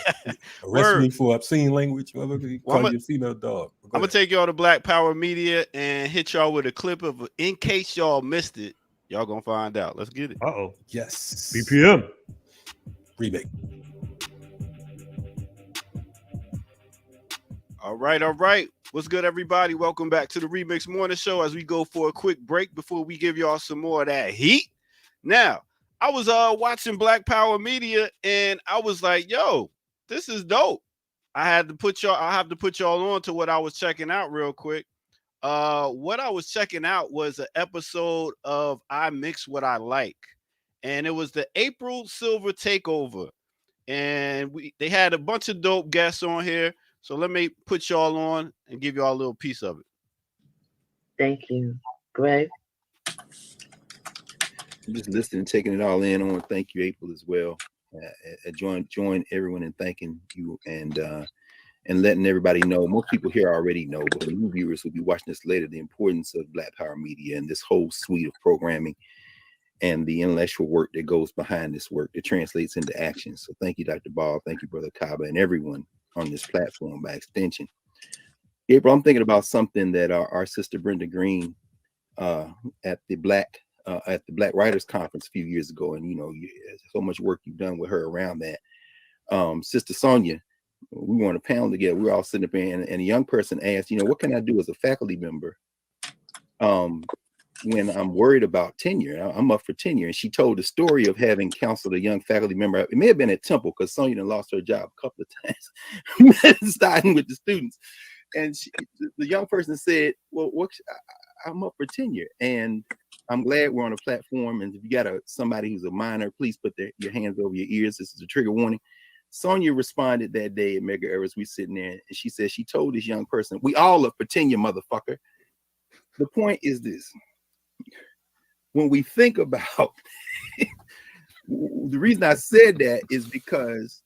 arrest Word. me for obscene language. Motherfucker, Well, call you a female dog. Go I'm gonna ahead. take y'all to Black Power Media and hit y'all with a clip of, in case y'all missed it, y'all gonna find out. Let's get it. Uh-oh. Yes. BPM. Remake. All right. What's good, everybody? Welcome back to the Remix Morning Show as we go for a quick break before we give y'all some more of that heat. Now, I was watching Black Power Media and I was like, yo, this is dope. I have to put y'all on to what I was checking out real quick. What I was checking out was an episode of I Mix What I Like. And it was the April Silver Takeover. And they had a bunch of dope guests on here. So let me put y'all on and give y'all a little piece of it. Thank you. Greg? I'm just listening, taking it all in. I want to thank you, April, as well. Join everyone in thanking you and letting everybody know. Most people here already know, but new viewers will be watching this later, the importance of Black Power Media and this whole suite of programming and the intellectual work that goes behind this work that translates into action. So thank you, Dr. Ball. Thank you, Brother Kaba, and everyone on this platform by extension. April, I'm thinking about something that our sister Brenda Green at the Black Writers Conference a few years ago, and so much work you've done with her around that. Sister Sonia, we were on a panel together. We were all sitting up there, and a young person asked, what can I do as a faculty member when I'm worried about tenure? I'm up for tenure. And she told the story of having counseled a young faculty member. It may have been at Temple, because Sonia lost her job a couple of times starting with the students. And the young person said, well, I'm up for tenure, and I'm glad we're on a platform. And if you got somebody who's a minor, please put your hands over your ears. This is a trigger warning. Sonia responded that day at Mega Errors. We sitting there, and she said she told this young person, we all up for tenure, motherfucker. The point is this. When we think about the reason I said that is because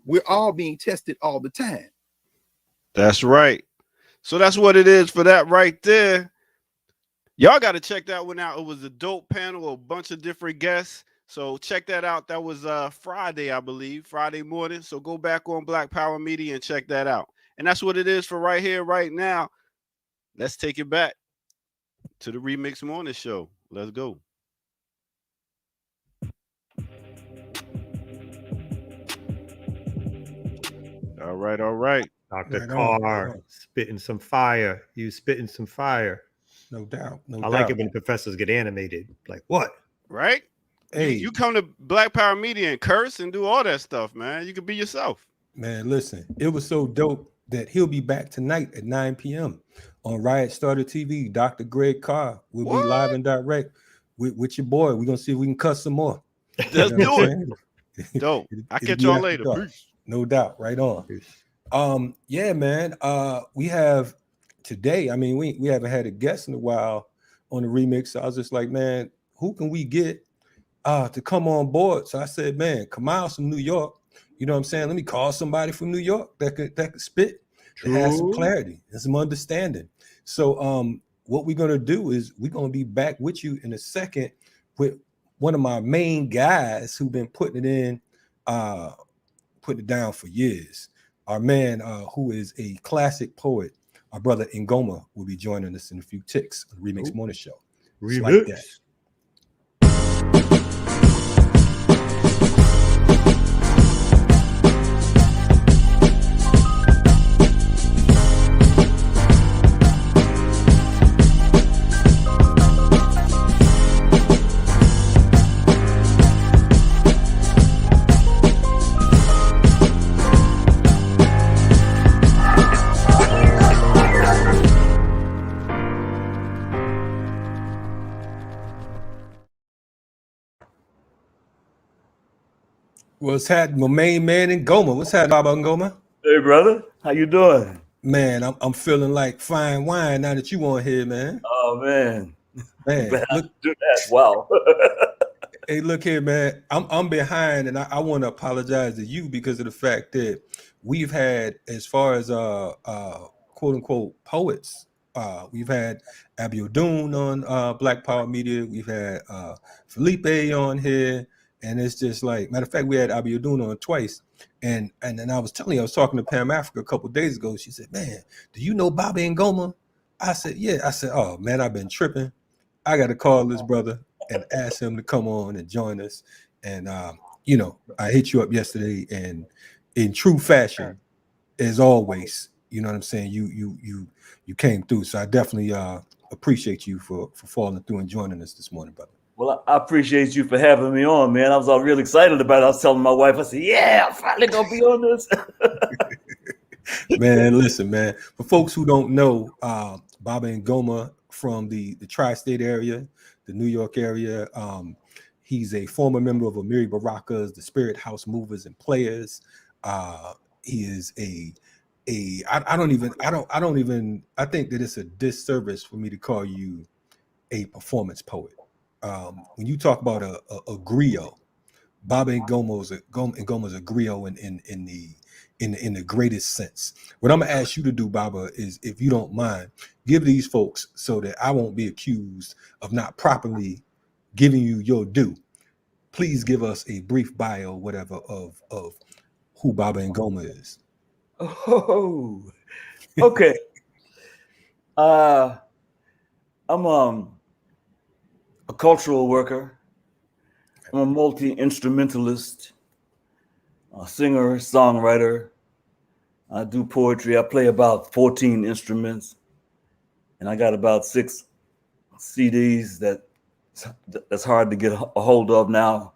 we're all being tested all the time. That's right. So that's what it is for that right there. Y'all got to check that one out. It was a dope panel, a bunch of different guests. So check that out. That was Friday, I believe, Friday morning. So go back on Black Power Media and check that out. And that's what it is for right here, right now. Let's take it back to the Remix Morning Show. Let's go. All right. Dr. Right Carr, on. spitting some fire. You spitting some fire. No doubt. I like it when the professors get animated. Like, what? Right? Hey, you come to Black Power Media and curse and do all that stuff, man. You can be yourself. man, listen, it was so dope that he'll be back tonight at 9 p.m. on Riot Starter TV. Dr. Greg Carr will be live and direct with your boy. We're going to see if we can cuss some more. Let's do it. Dope. I'll catch y'all later. Peace. No doubt. Right on. Yeah, man. We have today, I mean, we haven't had a guest in a while on the remix. So I was just like, man, who can we get to come on board? So I said, man, Kamal's from New York. You know what I'm saying? Let me call somebody from New York that could spit, that has some clarity and some understanding. So what we're gonna do is we're gonna be back with you in a second with one of my main guys who've been putting it down for years. Our man who is a classic poet, our brother Ngoma, will be joining us in a few ticks on the Remix Morning Show. It's like that. What's happening, my main man Ngoma? What's happening, Baba Ngoma? Hey, brother. How you doing? Man, I'm feeling like fine wine now that you on here, man. Oh, man. Man, Look, do that. Wow. Hey, look here, man. I'm behind, and I want to apologize to you because of the fact that we've had, as far as quote unquote poets, we've had Abiodun on Black Power Media. We've had Felipe on here, and it's just like, matter of fact, we had Abiodun on twice. And then I was telling you, I was talking to Pam Africa a couple of days ago. She said, "Man, do you know Bobby and Goma?" I said, "Yeah." I said, "Oh man, I've been tripping. I got to call this brother and ask him to come on and join us." And you know, I hit you up yesterday, and in true fashion, as always, you know what I'm saying. You came through, so I definitely appreciate you for falling through and joining us this morning, brother. Well, I appreciate you for having me on, man. I was all real excited about it. I was telling my wife, I said, "Yeah, I'm finally gonna be on this." Man, listen, man. For folks who don't know, Baba and Goma from the tri-state area, the New York area, he's a former member of Amiri Baraka's, the Spirit House Movers and Players. He is I think that it's a disservice for me to call you a performance poet. When you talk about a griot, Baba and Goma's a griot in the greatest sense. What I'm gonna ask you to do, Baba, is, if you don't mind, give these folks, so that I won't be accused of not properly giving you your due. Please give us a brief bio, whatever, of who Baba and Goma is. Oh, okay. I'm a cultural worker. I'm a multi-instrumentalist, a singer, songwriter. I do poetry. I play about 14 instruments, and I got about 6 CDs that's hard to get a hold of now.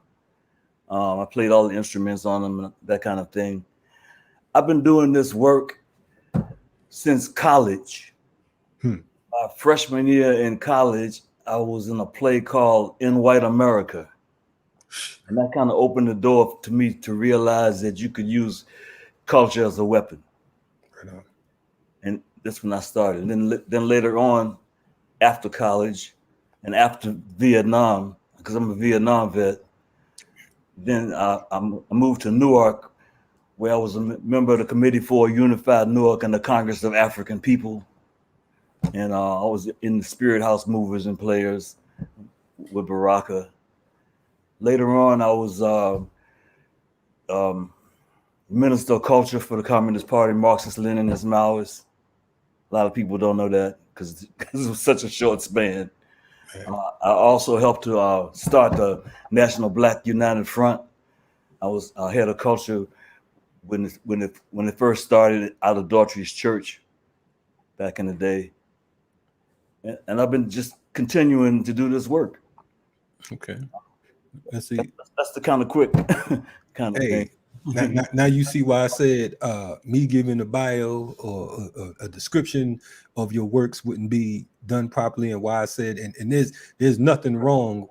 I played all the instruments on them, that kind of thing. I've been doing this work since college. My freshman year in college, I was in a play called In White America. And that kind of opened the door to me to realize that you could use culture as a weapon. Right on. And that's when I started. And then later on, after college and after Vietnam, because I'm a Vietnam vet, then I moved to Newark, where I was a member of the Committee for Unified Newark and the Congress of African People. And I was in the Spirit House Movers and Players with Baraka. Later on, I was Minister of Culture for the Communist Party, Marxist, Leninist, Maoist. A lot of people don't know that because it was such a short span. I also helped to start the National Black United Front. I was head of culture when it first started out of Daughtry's church back in the day. And I've been just continuing to do this work. Okay. Let's see. That's the kind of quick kind of thing. Now you see why I said me giving a bio or a description of your works wouldn't be done properly, and why I said, and there's nothing wrong,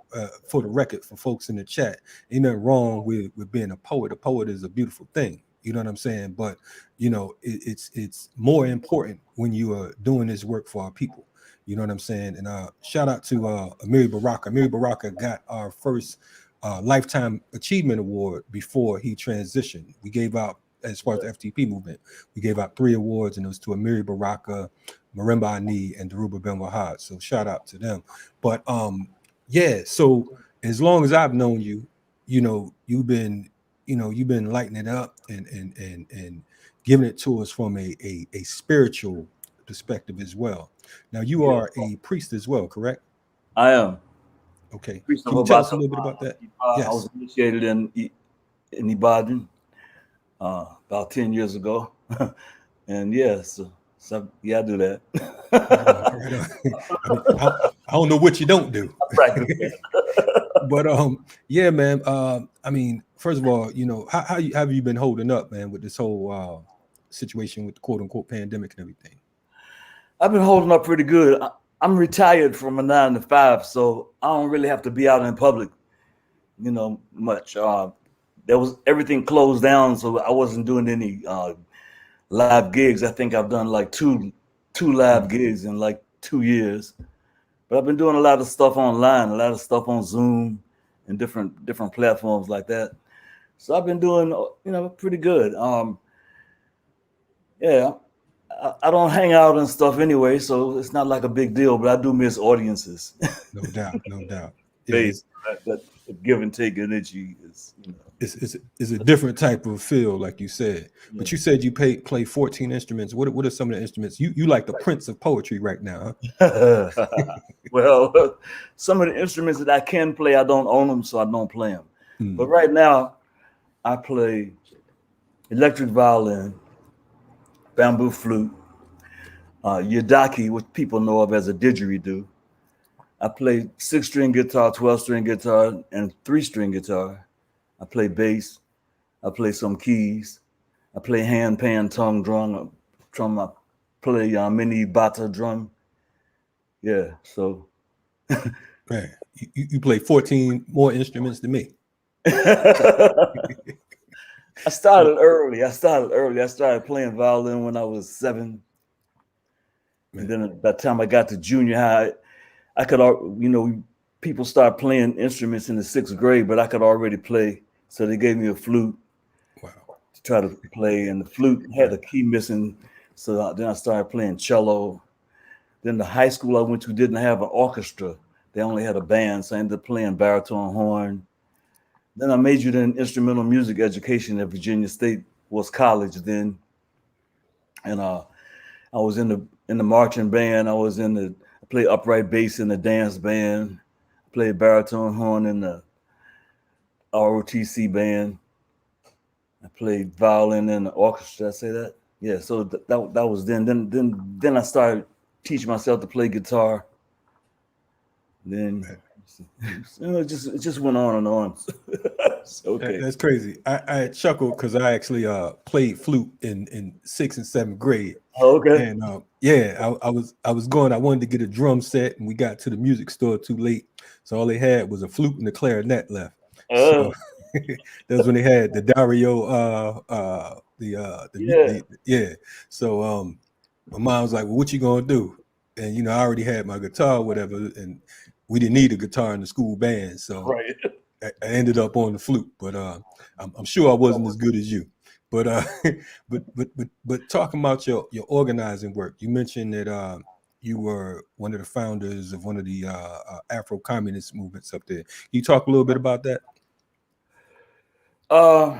for the record, for folks in the chat, ain't nothing wrong with being a poet. A poet is a beautiful thing, you know what I'm saying? But you know, it's more important when you are doing this work for our people. You know what I'm saying? And shout out to Amiri Baraka. Amiri Baraka got our first Lifetime Achievement Award before he transitioned. We gave out, as far as the FTP movement, we gave out 3 awards, and it was to Amiri Baraka, Marimba Ani, and Daruba Ben Wahad. So shout out to them. But yeah, so as long as I've known you, you know, you've been lighting it up and giving it to us from a spiritual perspective as well. Now you are a priest as well, correct? I am. Okay. Can you tell us a little bit about that? Yes. I was initiated in Ibadan about 10 years ago. And yes, so yeah, I do that. I don't know what you don't do. But yeah, man. I mean, first of all, you know, how have you been holding up, man, with this whole situation with the quote unquote pandemic and everything? I've been holding up pretty good. I'm retired from a 9 to 5, so I don't really have to be out in public, you know, much. There was everything closed down, so I wasn't doing any live gigs. I think I've done like two live gigs in like 2 years, but I've been doing a lot of stuff online, a lot of stuff on Zoom, and different platforms like that. So I've been doing, pretty good. Yeah, I don't hang out and stuff anyway, so it's not like a big deal. But I do miss audiences. No doubt, no doubt. Yeah, Based that give and take energy is, it's a different type of feel, like you said. Yeah. But you said you play 14 instruments. What are some of the instruments? You like the Prince of poetry right now, huh? Well, some of the instruments that I can play, I don't own them, so I don't play them. But right now, I play electric violin, bamboo flute, yidaki, which people know of as a didgeridoo. I play 6-string guitar, 12-string guitar, and 3-string guitar. I play bass. I play some keys. I play hand pan tongue drum. I play mini bata drum. Yeah, so. Man, you play 14 more instruments than me. I started early. I started playing violin when I was 7. And then by the time I got to junior high, I could, people start playing instruments in the 6th grade, but I could already play. So they gave me a flute. Wow. To try to play, and the flute had a key missing. So then I started playing cello. Then the high school I went to didn't have an orchestra. They only had a band, so I ended up playing baritone horn. Then I majored in instrumental music education at Virginia State, was college then. And I was in the marching band. I played upright bass in the dance band. I played baritone horn in the ROTC band. I played violin in the orchestra. Did I say that? Yeah. So that was then. Then I started teaching myself to play guitar. Then it just went on and on. Okay. That's crazy. I chuckled because I actually played flute in 6th and 7th grade. Oh, okay. And I wanted to get a drum set, and we got to the music store too late, so all they had was a flute and a clarinet left. So that was when they had the Dario So my mom was like, well, what you gonna do? And I already had my guitar, whatever, and we didn't need a guitar in the school band, so right. I ended up on the flute. But I'm sure I wasn't as good as you. But but talking about your organizing work, you mentioned that you were one of the founders of one of the Afro-communist movements up there. Can you talk a little bit about that? From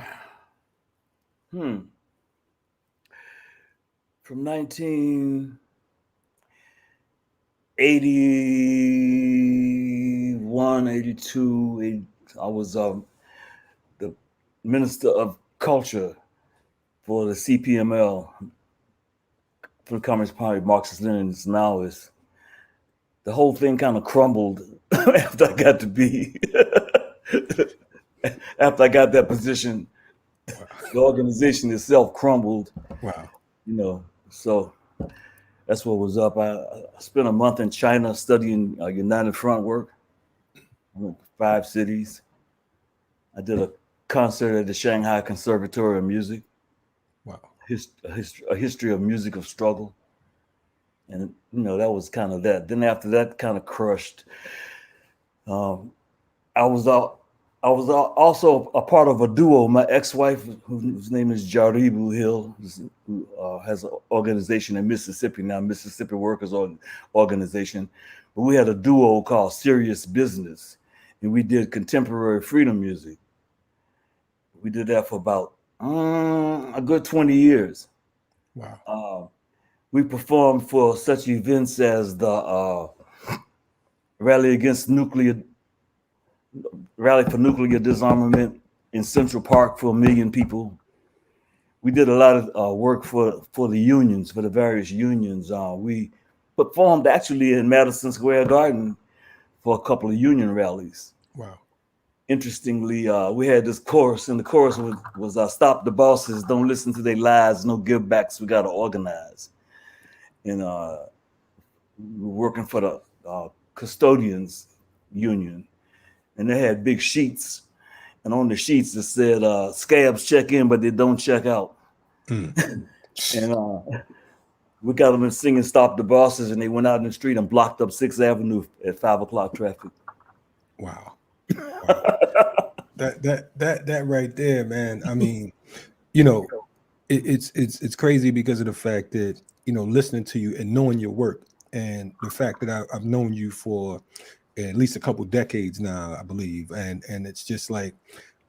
1981, 82, I was the Minister of Culture for the CPML, for the Communist Party, Marxist-Leninists, Maoists. The whole thing kind of crumbled after I got to be, after I got that position. Wow. The organization itself crumbled. Wow. So that's what was up. I spent a month in China studying United Front work. I went to 5 cities. I did a concert at the Shanghai Conservatory of Music. Wow. A history of music of struggle. And, that was kind of that. Then after that, kind of crushed. I was also a part of a duo. My ex-wife, whose name is Jaribu Hill, who has an organization in Mississippi now, Mississippi Workers Organization. But we had a duo called Serious Business, and we did contemporary freedom music. We did that for about a good 20 years. Wow. We performed for such events as the Rally for Nuclear Disarmament in Central Park for 1 million people. We did a lot of work for the unions, for the various unions. We performed actually in Madison Square Garden for a couple of union rallies. Wow. Interestingly, we had this chorus, and the chorus was "Stop the bosses, don't listen to their lies, no give backs, we gotta organize." And we were working for the custodians union, and they had big sheets, and on the sheets it said "Scabs check in, but they don't check out." And we got them singing "Stop the Bosses," and they went out in the street and blocked up 6th Avenue at 5 o'clock traffic. Wow. That right there, man. I mean, you know, it's crazy because of the fact that, listening to you and knowing your work, and the fact that I've known you for at least a couple decades now, I believe, and it's just like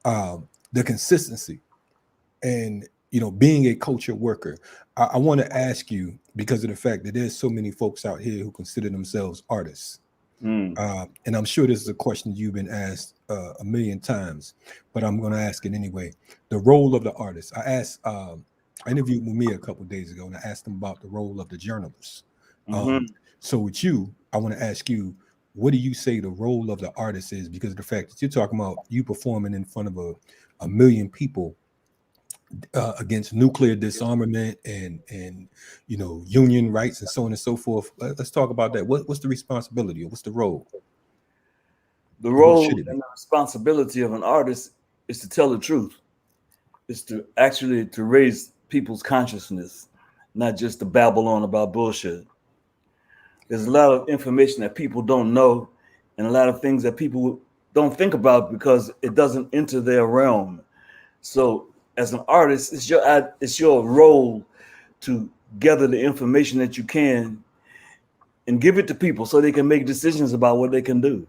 the consistency, and being a culture worker. I want to ask you, because of the fact that there's so many folks out here who consider themselves artists. And I'm sure this is a question you've been asked a million times, but I'm going to ask it anyway. The role of the artist. I interviewed Mumia a couple of days ago, and I asked him about the role of the journalist. So with you, I want to ask you, what do you say the role of the artist is? Because of the fact that you're talking about you performing in front of a million people against nuclear disarmament and union rights and so on and so forth. Let's talk about that. What's the responsibility, or what's the role? The role and the responsibility of an artist is to tell the truth. It's to raise people's consciousness, not just to babble on about bullshit. There's a lot of information that people don't know, and a lot of things that people don't think about because it doesn't enter their realm. So as an artist, it's your role to gather the information that you can and give it to people so they can make decisions about what they can do.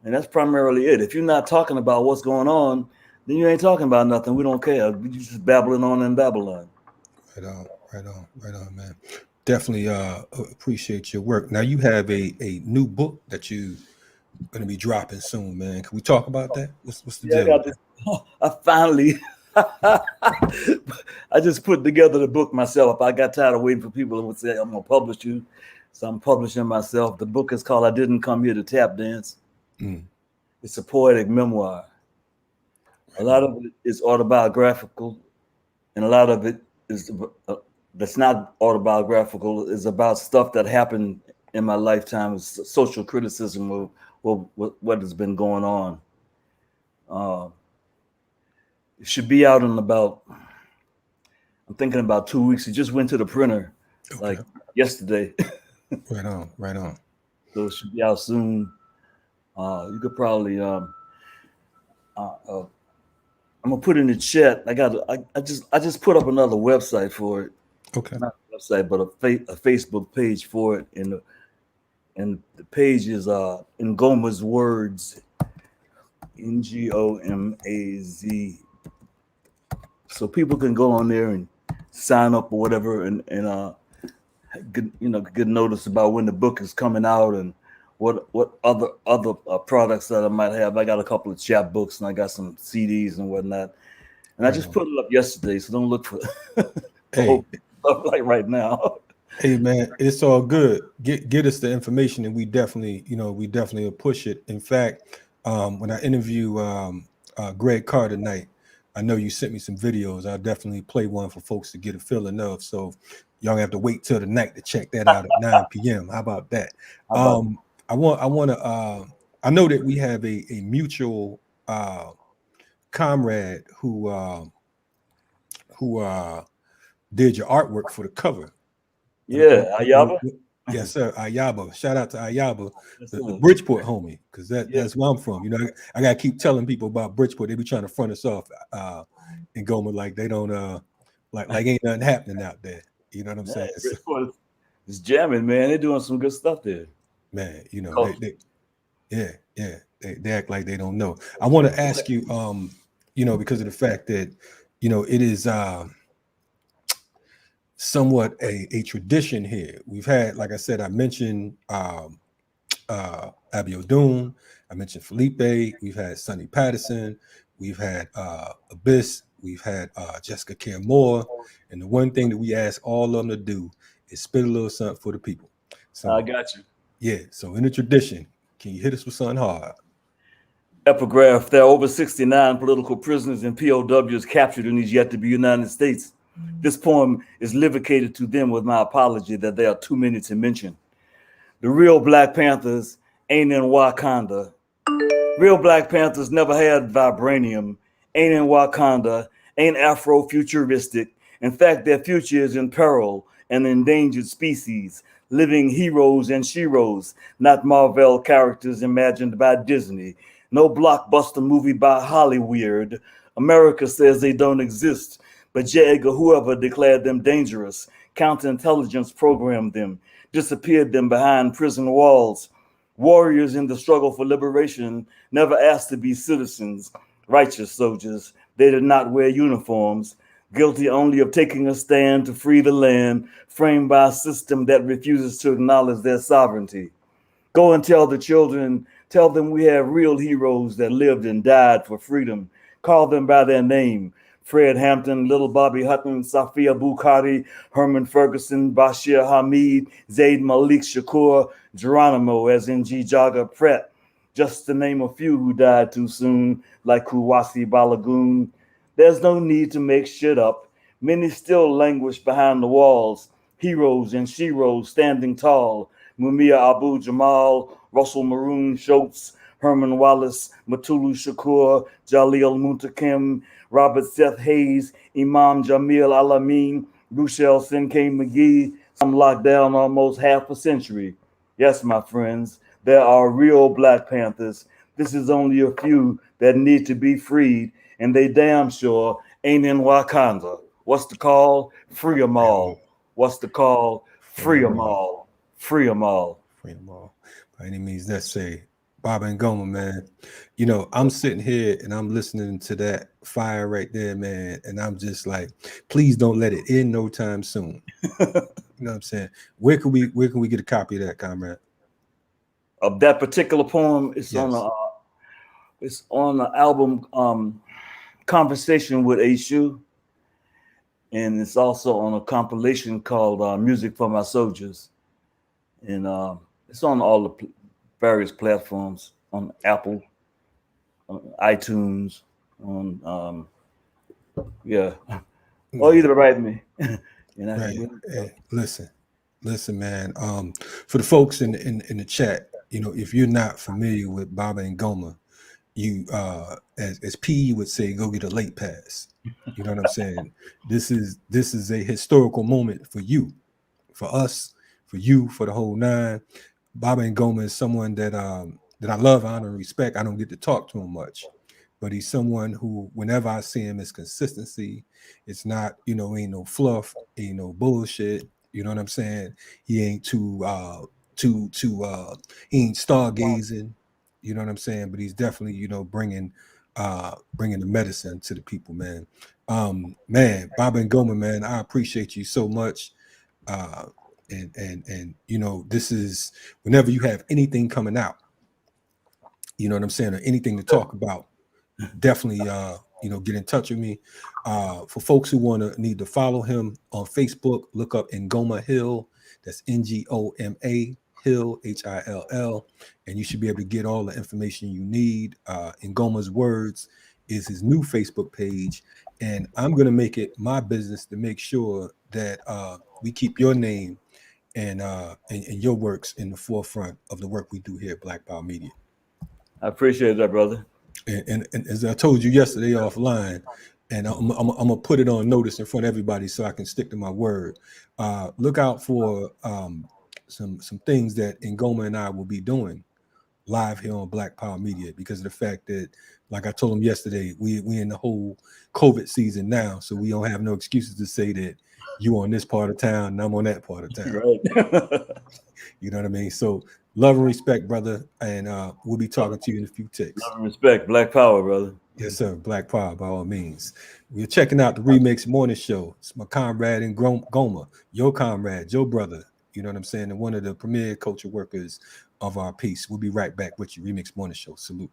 And that's primarily it. If you're not talking about what's going on, then you ain't talking about nothing. We don't care. We're just babbling on in Babylon. Right on, man. Definitely appreciate your work. Now you have a new book that you're going to be dropping soon, man. Can we talk about that? What's the deal? I finally, I just put together the book myself. I got tired of waiting for people to say, I'm going to publish you. So I'm publishing myself. The book is called I Didn't Come Here to Tap Dance. It's a poetic memoir. A lot of it is autobiographical, and a lot of it is that's not autobiographical. Is about stuff that happened in my lifetime. It's social criticism of what has been going on. It should be out in about, I'm thinking about 2 weeks. It just went to the printer like yesterday. Right on. So it should be out soon. You could probably I'm gonna put in the chat. I just put up another website for it. Okay. Not a website, but a Facebook page for it, and the page is Ngoma's Words, Ngomaz. So people can go on there and sign up or whatever, and get notice about when the book is coming out and what other products that I might have. I got a couple of chapbooks and I got some CDs and whatnot. And I just put it up yesterday, so don't look for stuff like right now. Hey man, it's all good. Get us the information, and we definitely will push it. In fact, when I interview Greg Carr tonight, I know you sent me some videos. I'll definitely play one for folks to get a feeling of. So y'all have to wait till the night to check that out at 9 p.m. How about that? I know that we have a mutual comrade who did your artwork for the cover. Yeah, Ayaba. Yes, sir. Ayaba. Shout out to Ayaba, the Bridgeport homie, because that's where I'm from. I gotta keep telling people about Bridgeport. They be trying to front us off in Goma, like they don't like ain't nothing happening out there. You know what I'm saying? Bridgeport is jamming, man. They're doing some good stuff there. Man, they act like they don't know. I want to ask you, because of the fact that it is somewhat a tradition here. We've had, like I said, I mentioned Abiodun, I mentioned Felipe, we've had Sonny Patterson, we've had Abyss, we've had Jessica Care Moore, and the one thing that we ask all of them to do is spit a little something for the people. So I got you. Yeah, so in the tradition, can you hit us with something hard? Epigraph: there are over 69 political prisoners and POWs captured in these yet-to-be United States. This poem is livicated to them with my apology that there are too many to mention. The real Black Panthers ain't in Wakanda. Real Black Panthers never had vibranium, ain't in Wakanda, ain't Afro-futuristic. In fact, their future is in peril, an endangered species. living heroes and sheroes, not Marvel characters imagined by Disney. No blockbuster movie by Hollywood. America says they don't exist, but J. Edgar Hoover declared them dangerous. Counterintelligence programmed them, disappeared them behind prison walls. Warriors in the struggle for liberation never asked to be citizens, righteous soldiers. They did not wear uniforms, guilty only of taking a stand to free the land, framed by a system that refuses to acknowledge their sovereignty. Go and tell the children, tell them we have real heroes that lived and died for freedom. Call them by their name. Fred Hampton, Little Bobby Hutton, Safia Bukhari, Herman Ferguson, Bashir Hamid, Zaid Malik Shakur, Geronimo, as in G. Jaga Pratt, just to name a few who died too soon, like Kuwasi Balagoon. There's no need to make shit up. Many still languish behind the walls, heroes and sheroes standing tall. Mumia Abu Jamal, Russell Maroon Schultz, Herman Wallace, Matulu Shakur, Jalil Muntakim, Robert Seth Hayes, Imam Jamil Alamin, Ruchelle Sinkay McGee, some locked down almost half a century. Yes, my friends, there are real Black Panthers. This is only a few that need to be freed, and they damn sure ain't in Wakanda. What's the call? Free 'em all. What's the call? Free 'em all. Free 'em all. Free them all. By any means necessary. Baba and Goma, man. You know, I'm sitting here and I'm listening to that fire right there, man. And I'm just like, please don't let it end no time soon. You know what I'm saying? Where can we get a copy of that, comrade? Of that particular poem, it's Yes. on the album Conversation with Eshu, and it's also on a compilation called Music for My Soldiers, and it's on all the various platforms, on Apple, on iTunes, on or either write me. Right. Hey, listen, man. For the folks in the chat, you know, if you're not familiar with Baba and Goma, you as P would say, go get a late pass. You know what I'm saying? This is a historical moment for you, for us, for you, for the whole nine. Baba and Goma is someone that I love, honor, and respect. I don't get to talk to him much, but he's someone who, whenever I see him, is consistency. It's not, you know, ain't no fluff, ain't no bullshit. You know what I'm saying? He ain't he ain't stargazing. You know what I'm saying? But he's definitely, you know, bringing the medicine to the people, man. Man, Baba and Goma, man, I appreciate you so much. And you know, this is whenever you have anything coming out, you know what I'm saying, or anything to talk about, definitely you know, get in touch with me. For folks who need to follow him on Facebook, look up Ngoma Hill. That's Ngoma Hill, Hill, and you should be able to get all the information you need. Ngoma's Words is his new Facebook page, and I'm going to make it my business to make sure that we keep your name and your works in the forefront of the work we do here at Black Power Media. I appreciate that, brother. And as I told you yesterday offline, and I'm gonna put it on notice in front of everybody so I can stick to my word. Look out for some things that Ngoma and I will be doing live here on Black Power Media, because of the fact that, like I told him yesterday, we in the whole COVID season now, so we don't have no excuses to say that you on this part of town and I'm on that part of town. Right. You know what I mean? So love and respect, brother, and we'll be talking to you in a few ticks. Love and respect. Black Power, brother. Yes, sir. Black Power, by all means. We're checking out the RemiX Morning Show. It's my comrade in Goma, your comrade, your brother. You know what I'm saying? And one of the premier culture workers of our piece. We'll be right back with you. RemiX Morning Show. Salute.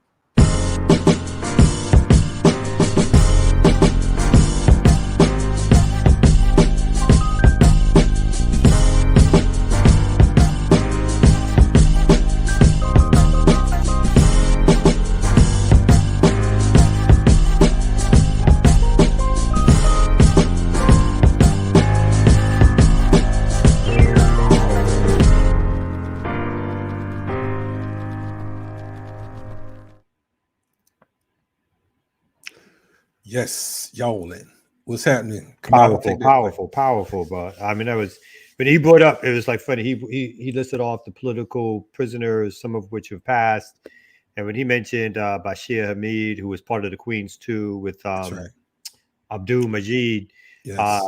Yes, y'all in. What's happening? Powerful. But I mean, that was But he brought up, it was like funny. He listed off the political prisoners, some of which have passed. And when he mentioned Bashir Hamid, who was part of the Queens too, with That's right. Abdul Majid. Yes.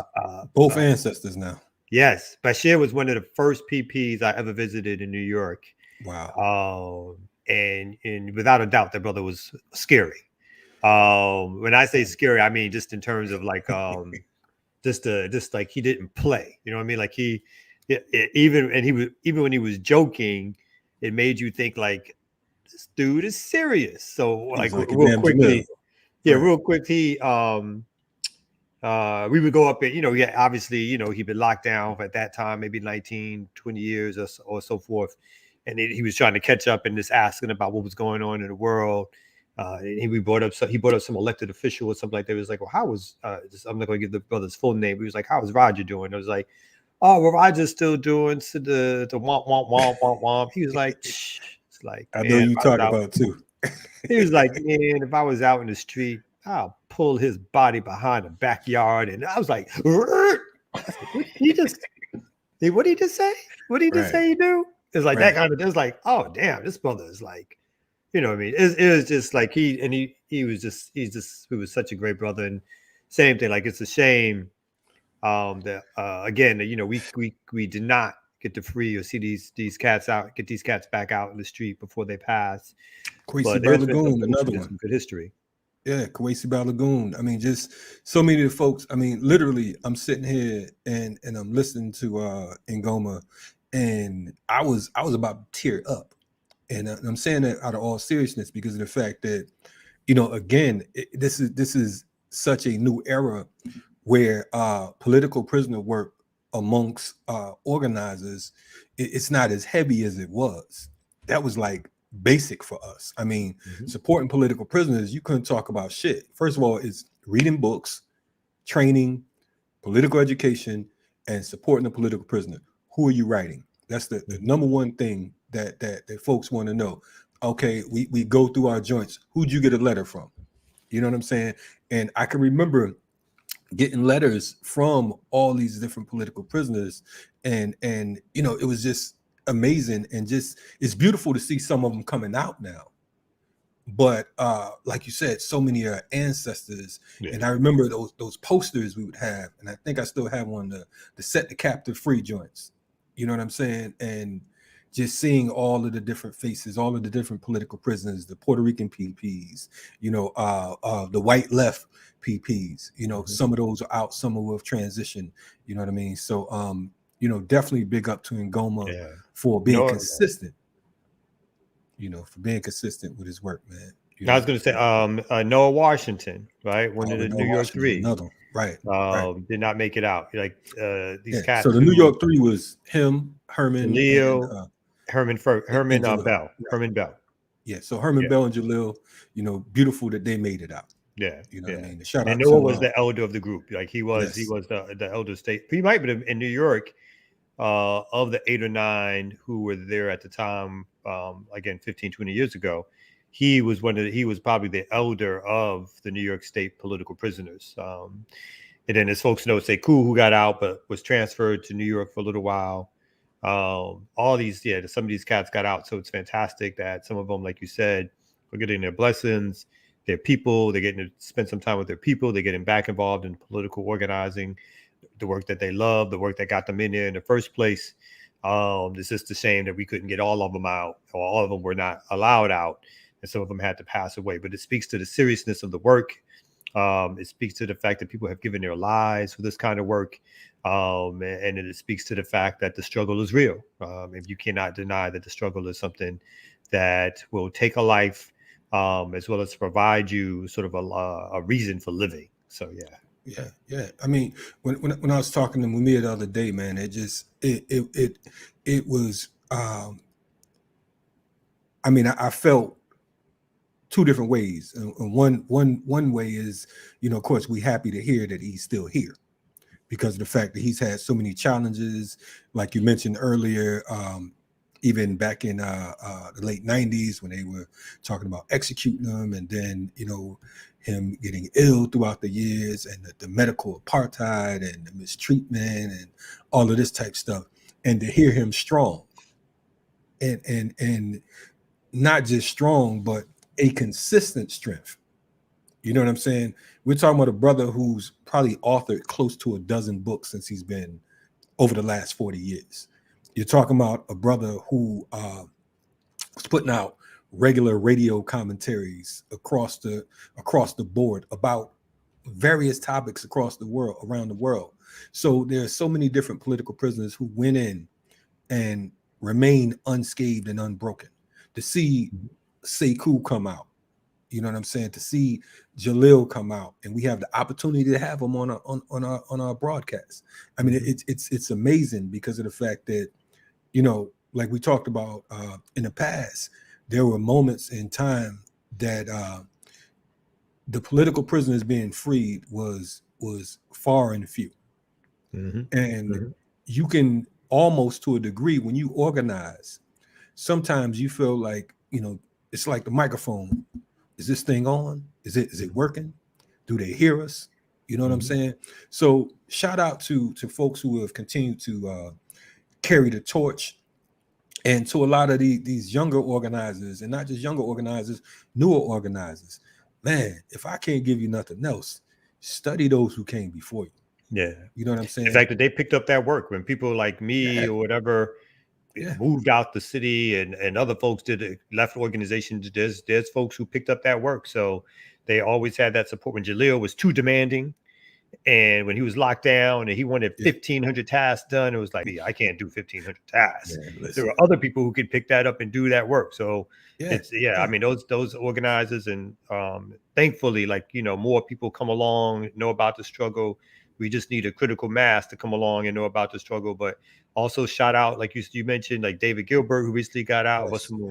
Both ancestors now. Yes. Bashir was one of the first PPs I ever visited in New York. Wow. And without a doubt, that brother was scary. When I say scary, I mean just in terms of like just like he didn't play. You know what I mean? Like even when he was joking, it made you think like this dude is serious. So like real quickly, real quick, we would go up and, obviously, he'd been locked down at that time, maybe 19, 20 years or so forth. And he was trying to catch up and just asking about what was going on in the world. He brought up some elected official or something like that. It was like, well, how was I'm not going to give the brother's full name. He was like, how was Roger doing? I was like, oh, well, Roger's still doing the womp womp womp womp womp. He was like, shh. It's like, I know you talk about too. He was like, man, if I was out in the street, I'll pull his body behind the backyard. And I was like, what did he just say? What did he just say he do? It's like that kind of, it's like, oh damn, this brother is like, you know what I mean? It was just like he was such a great brother. And same thing, like it's a shame that again, we did not get to free or see these cats out, get these cats back out in the street before they pass. Kwesi Balagoon, another one. Some good history. Yeah, Kwesi Balagoon. I mean, just so many of the folks. I mean, literally, I'm sitting here and I'm listening to Ngoma, and I was about to tear up. And I'm saying that out of all seriousness because of the fact that, again, this is such a new era where political prisoner work amongst organizers, it's not as heavy as it was. That was like basic for us. I mean, supporting political prisoners, you couldn't talk about shit. First of all, it's reading books, training, political education, and supporting the political prisoner. Who are you writing? That's the number one thing that folks want to know. Okay, we go through our joints. Who'd you get a letter from? You know what I'm saying? And I can remember getting letters from all these different political prisoners, and it was just amazing, and just it's beautiful to see some of them coming out now. But like you said, so many are ancestors. And I remember those posters we would have, and I think I still have one, the set the captive free joints. You know what I'm saying? And just seeing all of the different faces, all of the different political prisoners, the Puerto Rican PPs, the white left PPs, some of those are out, some of them have transitioned, you know what I mean? So, definitely big up to Ngoma for being consistent, for being consistent with his work, man. I was going to say, Noah Washington, right? One of the New York Three. Another, right. Did not make it out. Like these cats. So the New York Three was him, Herman, Leo, and, Herman Bell. Herman Bell. Yeah, so Herman Bell and Jalil, beautiful that they made it out. Yeah, what I mean. Shout out and Noah was the elder of the group. Like he was the elder state. He might be in New York. Of the 8 or 9 who were there at the time, again 15, 20 years ago, he was probably the elder of the New York State political prisoners. And then as folks know, Sekou, who got out but was transferred to New York for a little while. All these, some of these cats got out. So it's fantastic that some of them, like you said, are getting their blessings, their people, they're getting to spend some time with their people, they're getting back involved in political organizing, the work that they love, the work that got them in there in the first place. It's just a shame that we couldn't get all of them out, or all of them were not allowed out, and some of them had to pass away. But it speaks to the seriousness of the work. It speaks to the fact that people have given their lives for this kind of work. And it speaks to the fact that the struggle is real. If you cannot deny that the struggle is something that will take a life, as well as provide you sort of a reason for living. So, Yeah. I mean, when I was talking to Mumia the other day, man, it was. I felt two different ways. And one way is, of course, we're happy to hear that he's still here, because of the fact that he's had so many challenges, like you mentioned earlier. Even back in the late 90s when they were talking about executing him, and then him getting ill throughout the years, and the medical apartheid and the mistreatment and all of this type stuff, and to hear him strong, and not just strong, but a consistent strength. You know what I'm saying? We're talking about a brother who's probably authored close to a dozen books since he's been over the last 40 years. You're talking about a brother who was putting out regular radio commentaries across the board about various topics around the world. So there's so many different political prisoners who went in and remain unscathed and unbroken. To see Sekou come out, you know what I'm saying? To see Jalil come out, and we have the opportunity to have him on our broadcast. I mean, it's amazing because of the fact that, you know, like we talked about in the past, there were moments in time that the political prisoners being freed was far and few. And you can almost, to a degree, when you organize, sometimes you feel like, you know, it's like the microphone. Is this thing on? Is it working? Do they hear us? You know what I'm saying? So shout out to folks who have continued to carry the torch, and to a lot of these younger organizers, and not just younger organizers, newer organizers. Man, if I can't give you nothing else, study those who came before you. Yeah. You know what I'm saying? The fact that they picked up that work when people like me or whatever moved out the city, and other folks left organizations. There's folks who picked up that work. So they always had that support. When Jalil was too demanding, and when he was locked down and he wanted 1,500 tasks done, it was like, I can't do 1,500 tasks. There were other people who could pick that up and do that work. So I mean, those organizers, and thankfully, like, you know, more people come along, know about the struggle. We just need a critical mass to come along and know about the struggle. But also shout out, like you mentioned, like David Gilbert, who recently got out,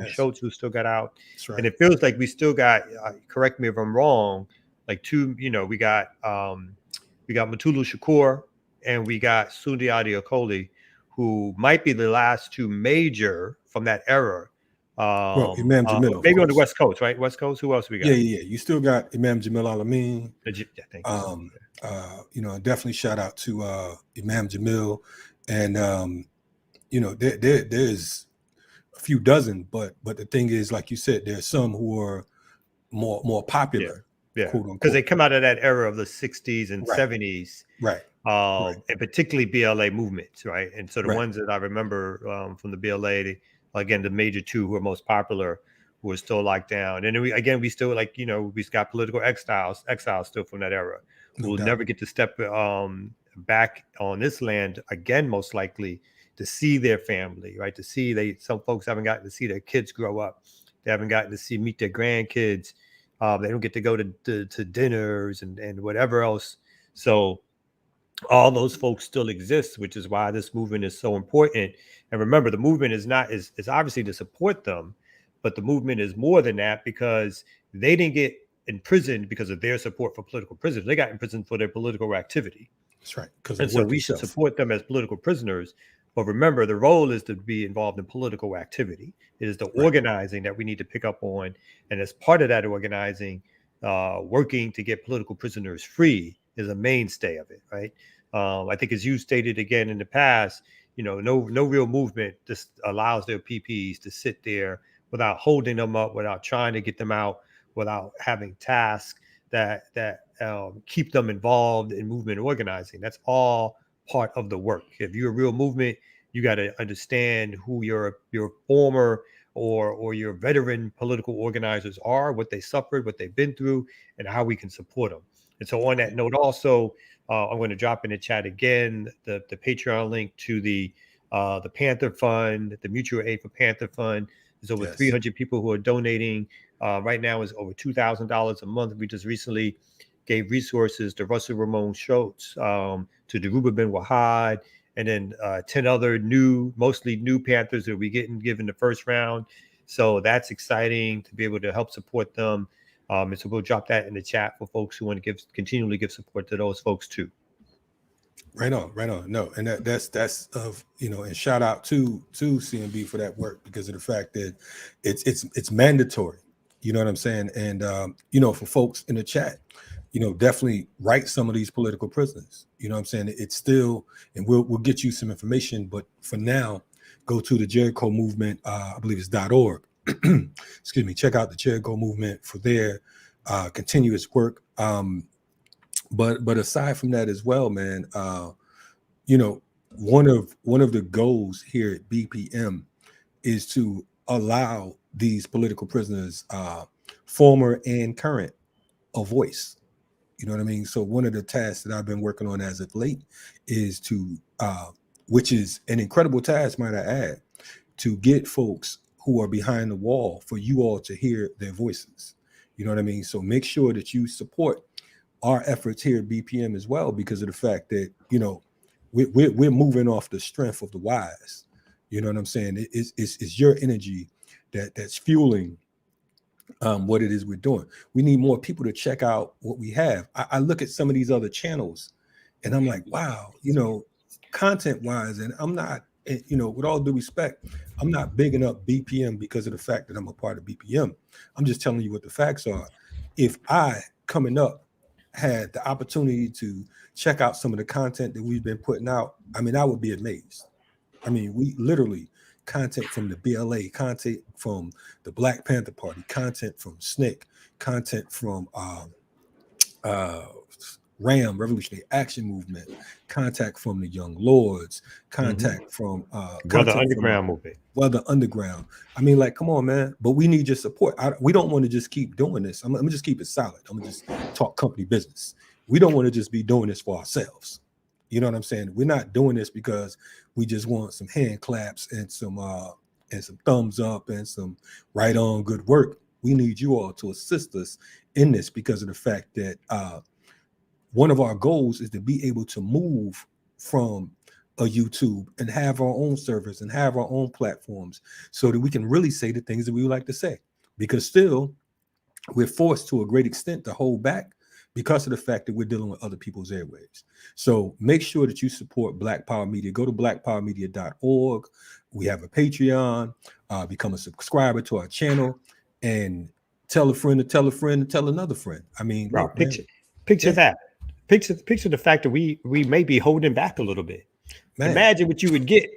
Schultz, who still got out. Right. And it feels like we still got, correct me if I'm wrong, like two, you know, we got Mutulu Shakur and we got Sundiata Akoli, who might be the last two major from that era. Well, Imam Jamil, maybe on the West Coast, right? West Coast. Who else we got? Yeah. You still got Imam Jamil Alameen. Thank you. You know, definitely shout out to Imam Jamil, and you know, there's a few dozen, but the thing is, like you said, there's some who are more popular. Yeah, because they come out of that era of the 60s and 70s, right? And particularly BLA movements, right? And so the ones that I remember from the BLA, again, the major two who are most popular, who are still locked down. And then we still, like, you know, we've got political exiles still from that era. We'll never get to step back on this land again, most likely, to see their family, right? To see some folks haven't gotten to see their kids grow up. They haven't gotten to meet their grandkids. They don't get to go to dinners and whatever else. So all those folks still exist, which is why this movement is so important. And remember, the movement is obviously to support them, but the movement is more than that, because they didn't get imprisoned because of their support for political prisoners. They got imprisoned for their political activity. That's right. And so we should support them as political prisoners. But remember, the role is to be involved in political activity. It is the organizing that we need to pick up on. And as part of that organizing, working to get political prisoners free is a mainstay of it, right? I think, as you stated again in the past, you know, no real movement just allows their PPs to sit there without holding them up, without trying to get them out, without having tasks that keep them involved in movement organizing. That's all part of the work. If you're a real movement, you got to understand who your former or your veteran political organizers are, what they suffered, what they've been through, and how we can support them. And so on that note, also, I'm going to drop in the chat again the Patreon link to the Panther Fund, the Mutual Aid for Panther Fund. There's over 300 people who are donating. Right now is over $2,000 a month. We just recently gave resources to Russell Ramon Schultz, to Deruba Ben Wahad, and then 10 other mostly new Panthers that we given the first round. So that's exciting to be able to help support them. And so we'll drop that in the chat for folks who want to continually give support to those folks too. Right on. No, and that's you know, and shout out to CMB for that work, because of the fact that it's mandatory. You know what I'm saying? And for folks in the chat, definitely write some of these political prisoners. You know what I'm saying? It's still, and we'll get you some information, but for now, go to the Jericho Movement, I believe it's .org. Excuse me, check out the Jericho Movement for their continuous work. But aside from that as well, man, one of the goals here at BPM is to allow these political prisoners, former and current, a voice. You know what I mean? So one of the tasks that I've been working on as of late is to, which is an incredible task, might I add, to get folks who are behind the wall for you all to hear their voices. You know what I mean? So make sure that you support our efforts here at BPM as well, because of the fact that, we're moving off the strength of the wise. You know what I'm saying? It's your energy that's fueling what it is we're doing. We need more people to check out what we have. I look at some of these other channels and I'm like, wow, content wise, and I'm not, with all due respect, I'm not bigging up BPM because of the fact that I'm a part of BPM. I'm just telling you what the facts are. If I, coming up, had the opportunity to check out some of the content that we've been putting out, I mean, I would be amazed. I mean, we literally, content from the BLA, content from the Black Panther Party, content from SNCC, content from RAM, Revolutionary Action Movement, contact from the Young Lords, contact from Brother Underground movement. Weather Underground. I mean, like, come on, man. But we need your support. We don't want to just keep doing this. I'm gonna just keep it solid. I'm gonna just talk company business. We don't want to just be doing this for ourselves. You know what I'm saying? We're not doing this because we just want some hand claps and some thumbs up and some right on good work. We need you all to assist us in this because of the fact that one of our goals is to be able to move from a YouTube and have our own servers and have our own platforms so that we can really say the things that we would like to say. Because still, we're forced to a great extent to hold back because of the fact that we're dealing with other people's airwaves. So make sure that you support Black Power Media. Go to blackpowermedia.org. We have a Patreon. Become a subscriber to our channel and tell a friend to tell a friend to tell another friend. I mean, Bro, look, picture that. Picture the fact that we may be holding back a little bit. Man. Imagine what you would get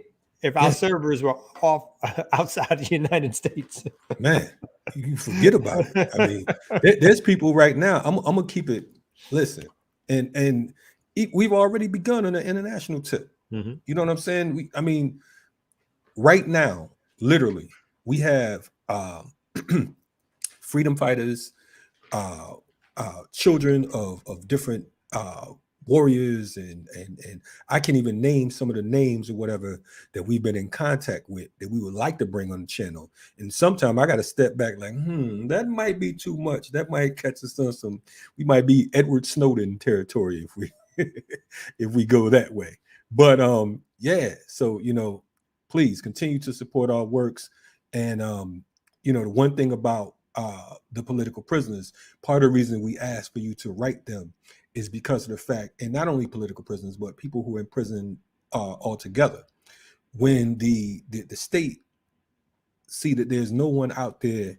if our servers were off outside the United States. Man, you forget about it. I mean, there's people right now. I'm gonna keep it. Listen, and we've already begun on an international tip. Mm-hmm. You know what I'm saying? Right now, literally, we have freedom fighters, children of different warriors, and I can even name some of the names or whatever that we've been in contact with that we would like to bring on the channel. And sometimes I got to step back like, that might be too much. That might catch us on some, we might be Edward Snowden territory if we if we go that way. But yeah, so please continue to support our works. And the one thing about the political prisoners, part of the reason we ask for you to write them is because of the fact, and not only political prisoners, but people who are in prison altogether. When the state see that there's no one out there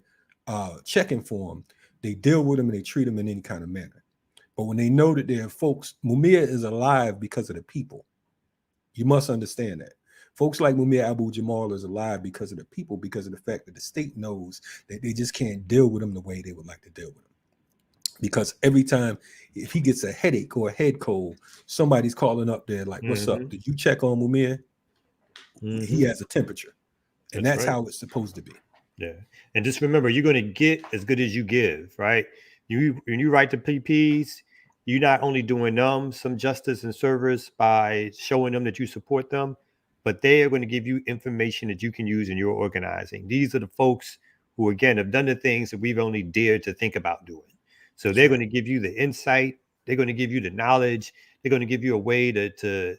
checking for them, they deal with them and they treat them in any kind of manner. But when they know that there are folks, Mumia is alive because of the people. You must understand that. Folks like Mumia Abu-Jamal is alive because of the people, because of the fact that the state knows that they just can't deal with them the way they would like to deal with them. Because every time, if he gets a headache or a head cold, somebody's calling up there like, what's up? Did you check on Mumia? He has a temperature. And that's right. How it's supposed to be. Yeah. And just remember, you're going to get as good as you give, right? When you write the PPs, you're not only doing them some justice and service by showing them that you support them, but they are going to give you information that you can use in your organizing. These are the folks who, again, have done the things that we've only dared to think about doing. So they're going to give you the insight. They're going to give you the knowledge. They're going to give you a way to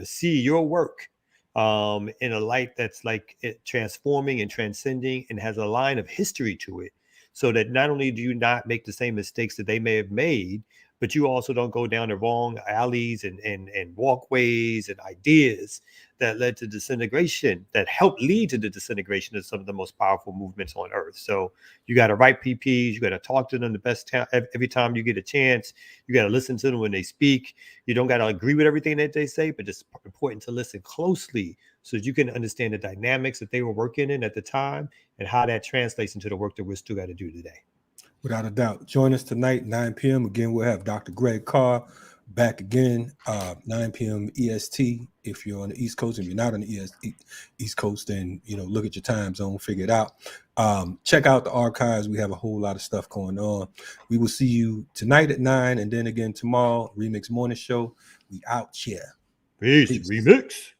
see your work in a light that's like transforming and transcending and has a line of history to it. So that not only do you not make the same mistakes that they may have made, but you also don't go down the wrong alleys and walkways and ideas that led to disintegration, that helped lead to the disintegration of some of the most powerful movements on earth. So you got to write PPs, you got to talk to them the best time every time you get a chance. You got to listen to them when they speak. You don't got to agree with everything that they say, but it's important to listen closely so that you can understand the dynamics that they were working in at the time and how that translates into the work that we're still got to do today. Without a doubt. Join us tonight, 9 p.m. Again, we'll have Dr. Greg Carr back again, 9 p.m. EST. If you're on the East Coast, if you're not on the East Coast, then, look at your time zone, figure it out. Check out the archives. We have a whole lot of stuff going on. We will see you tonight at 9 and then again tomorrow, RemiX Morning Show. We out here. Peace. RemiX.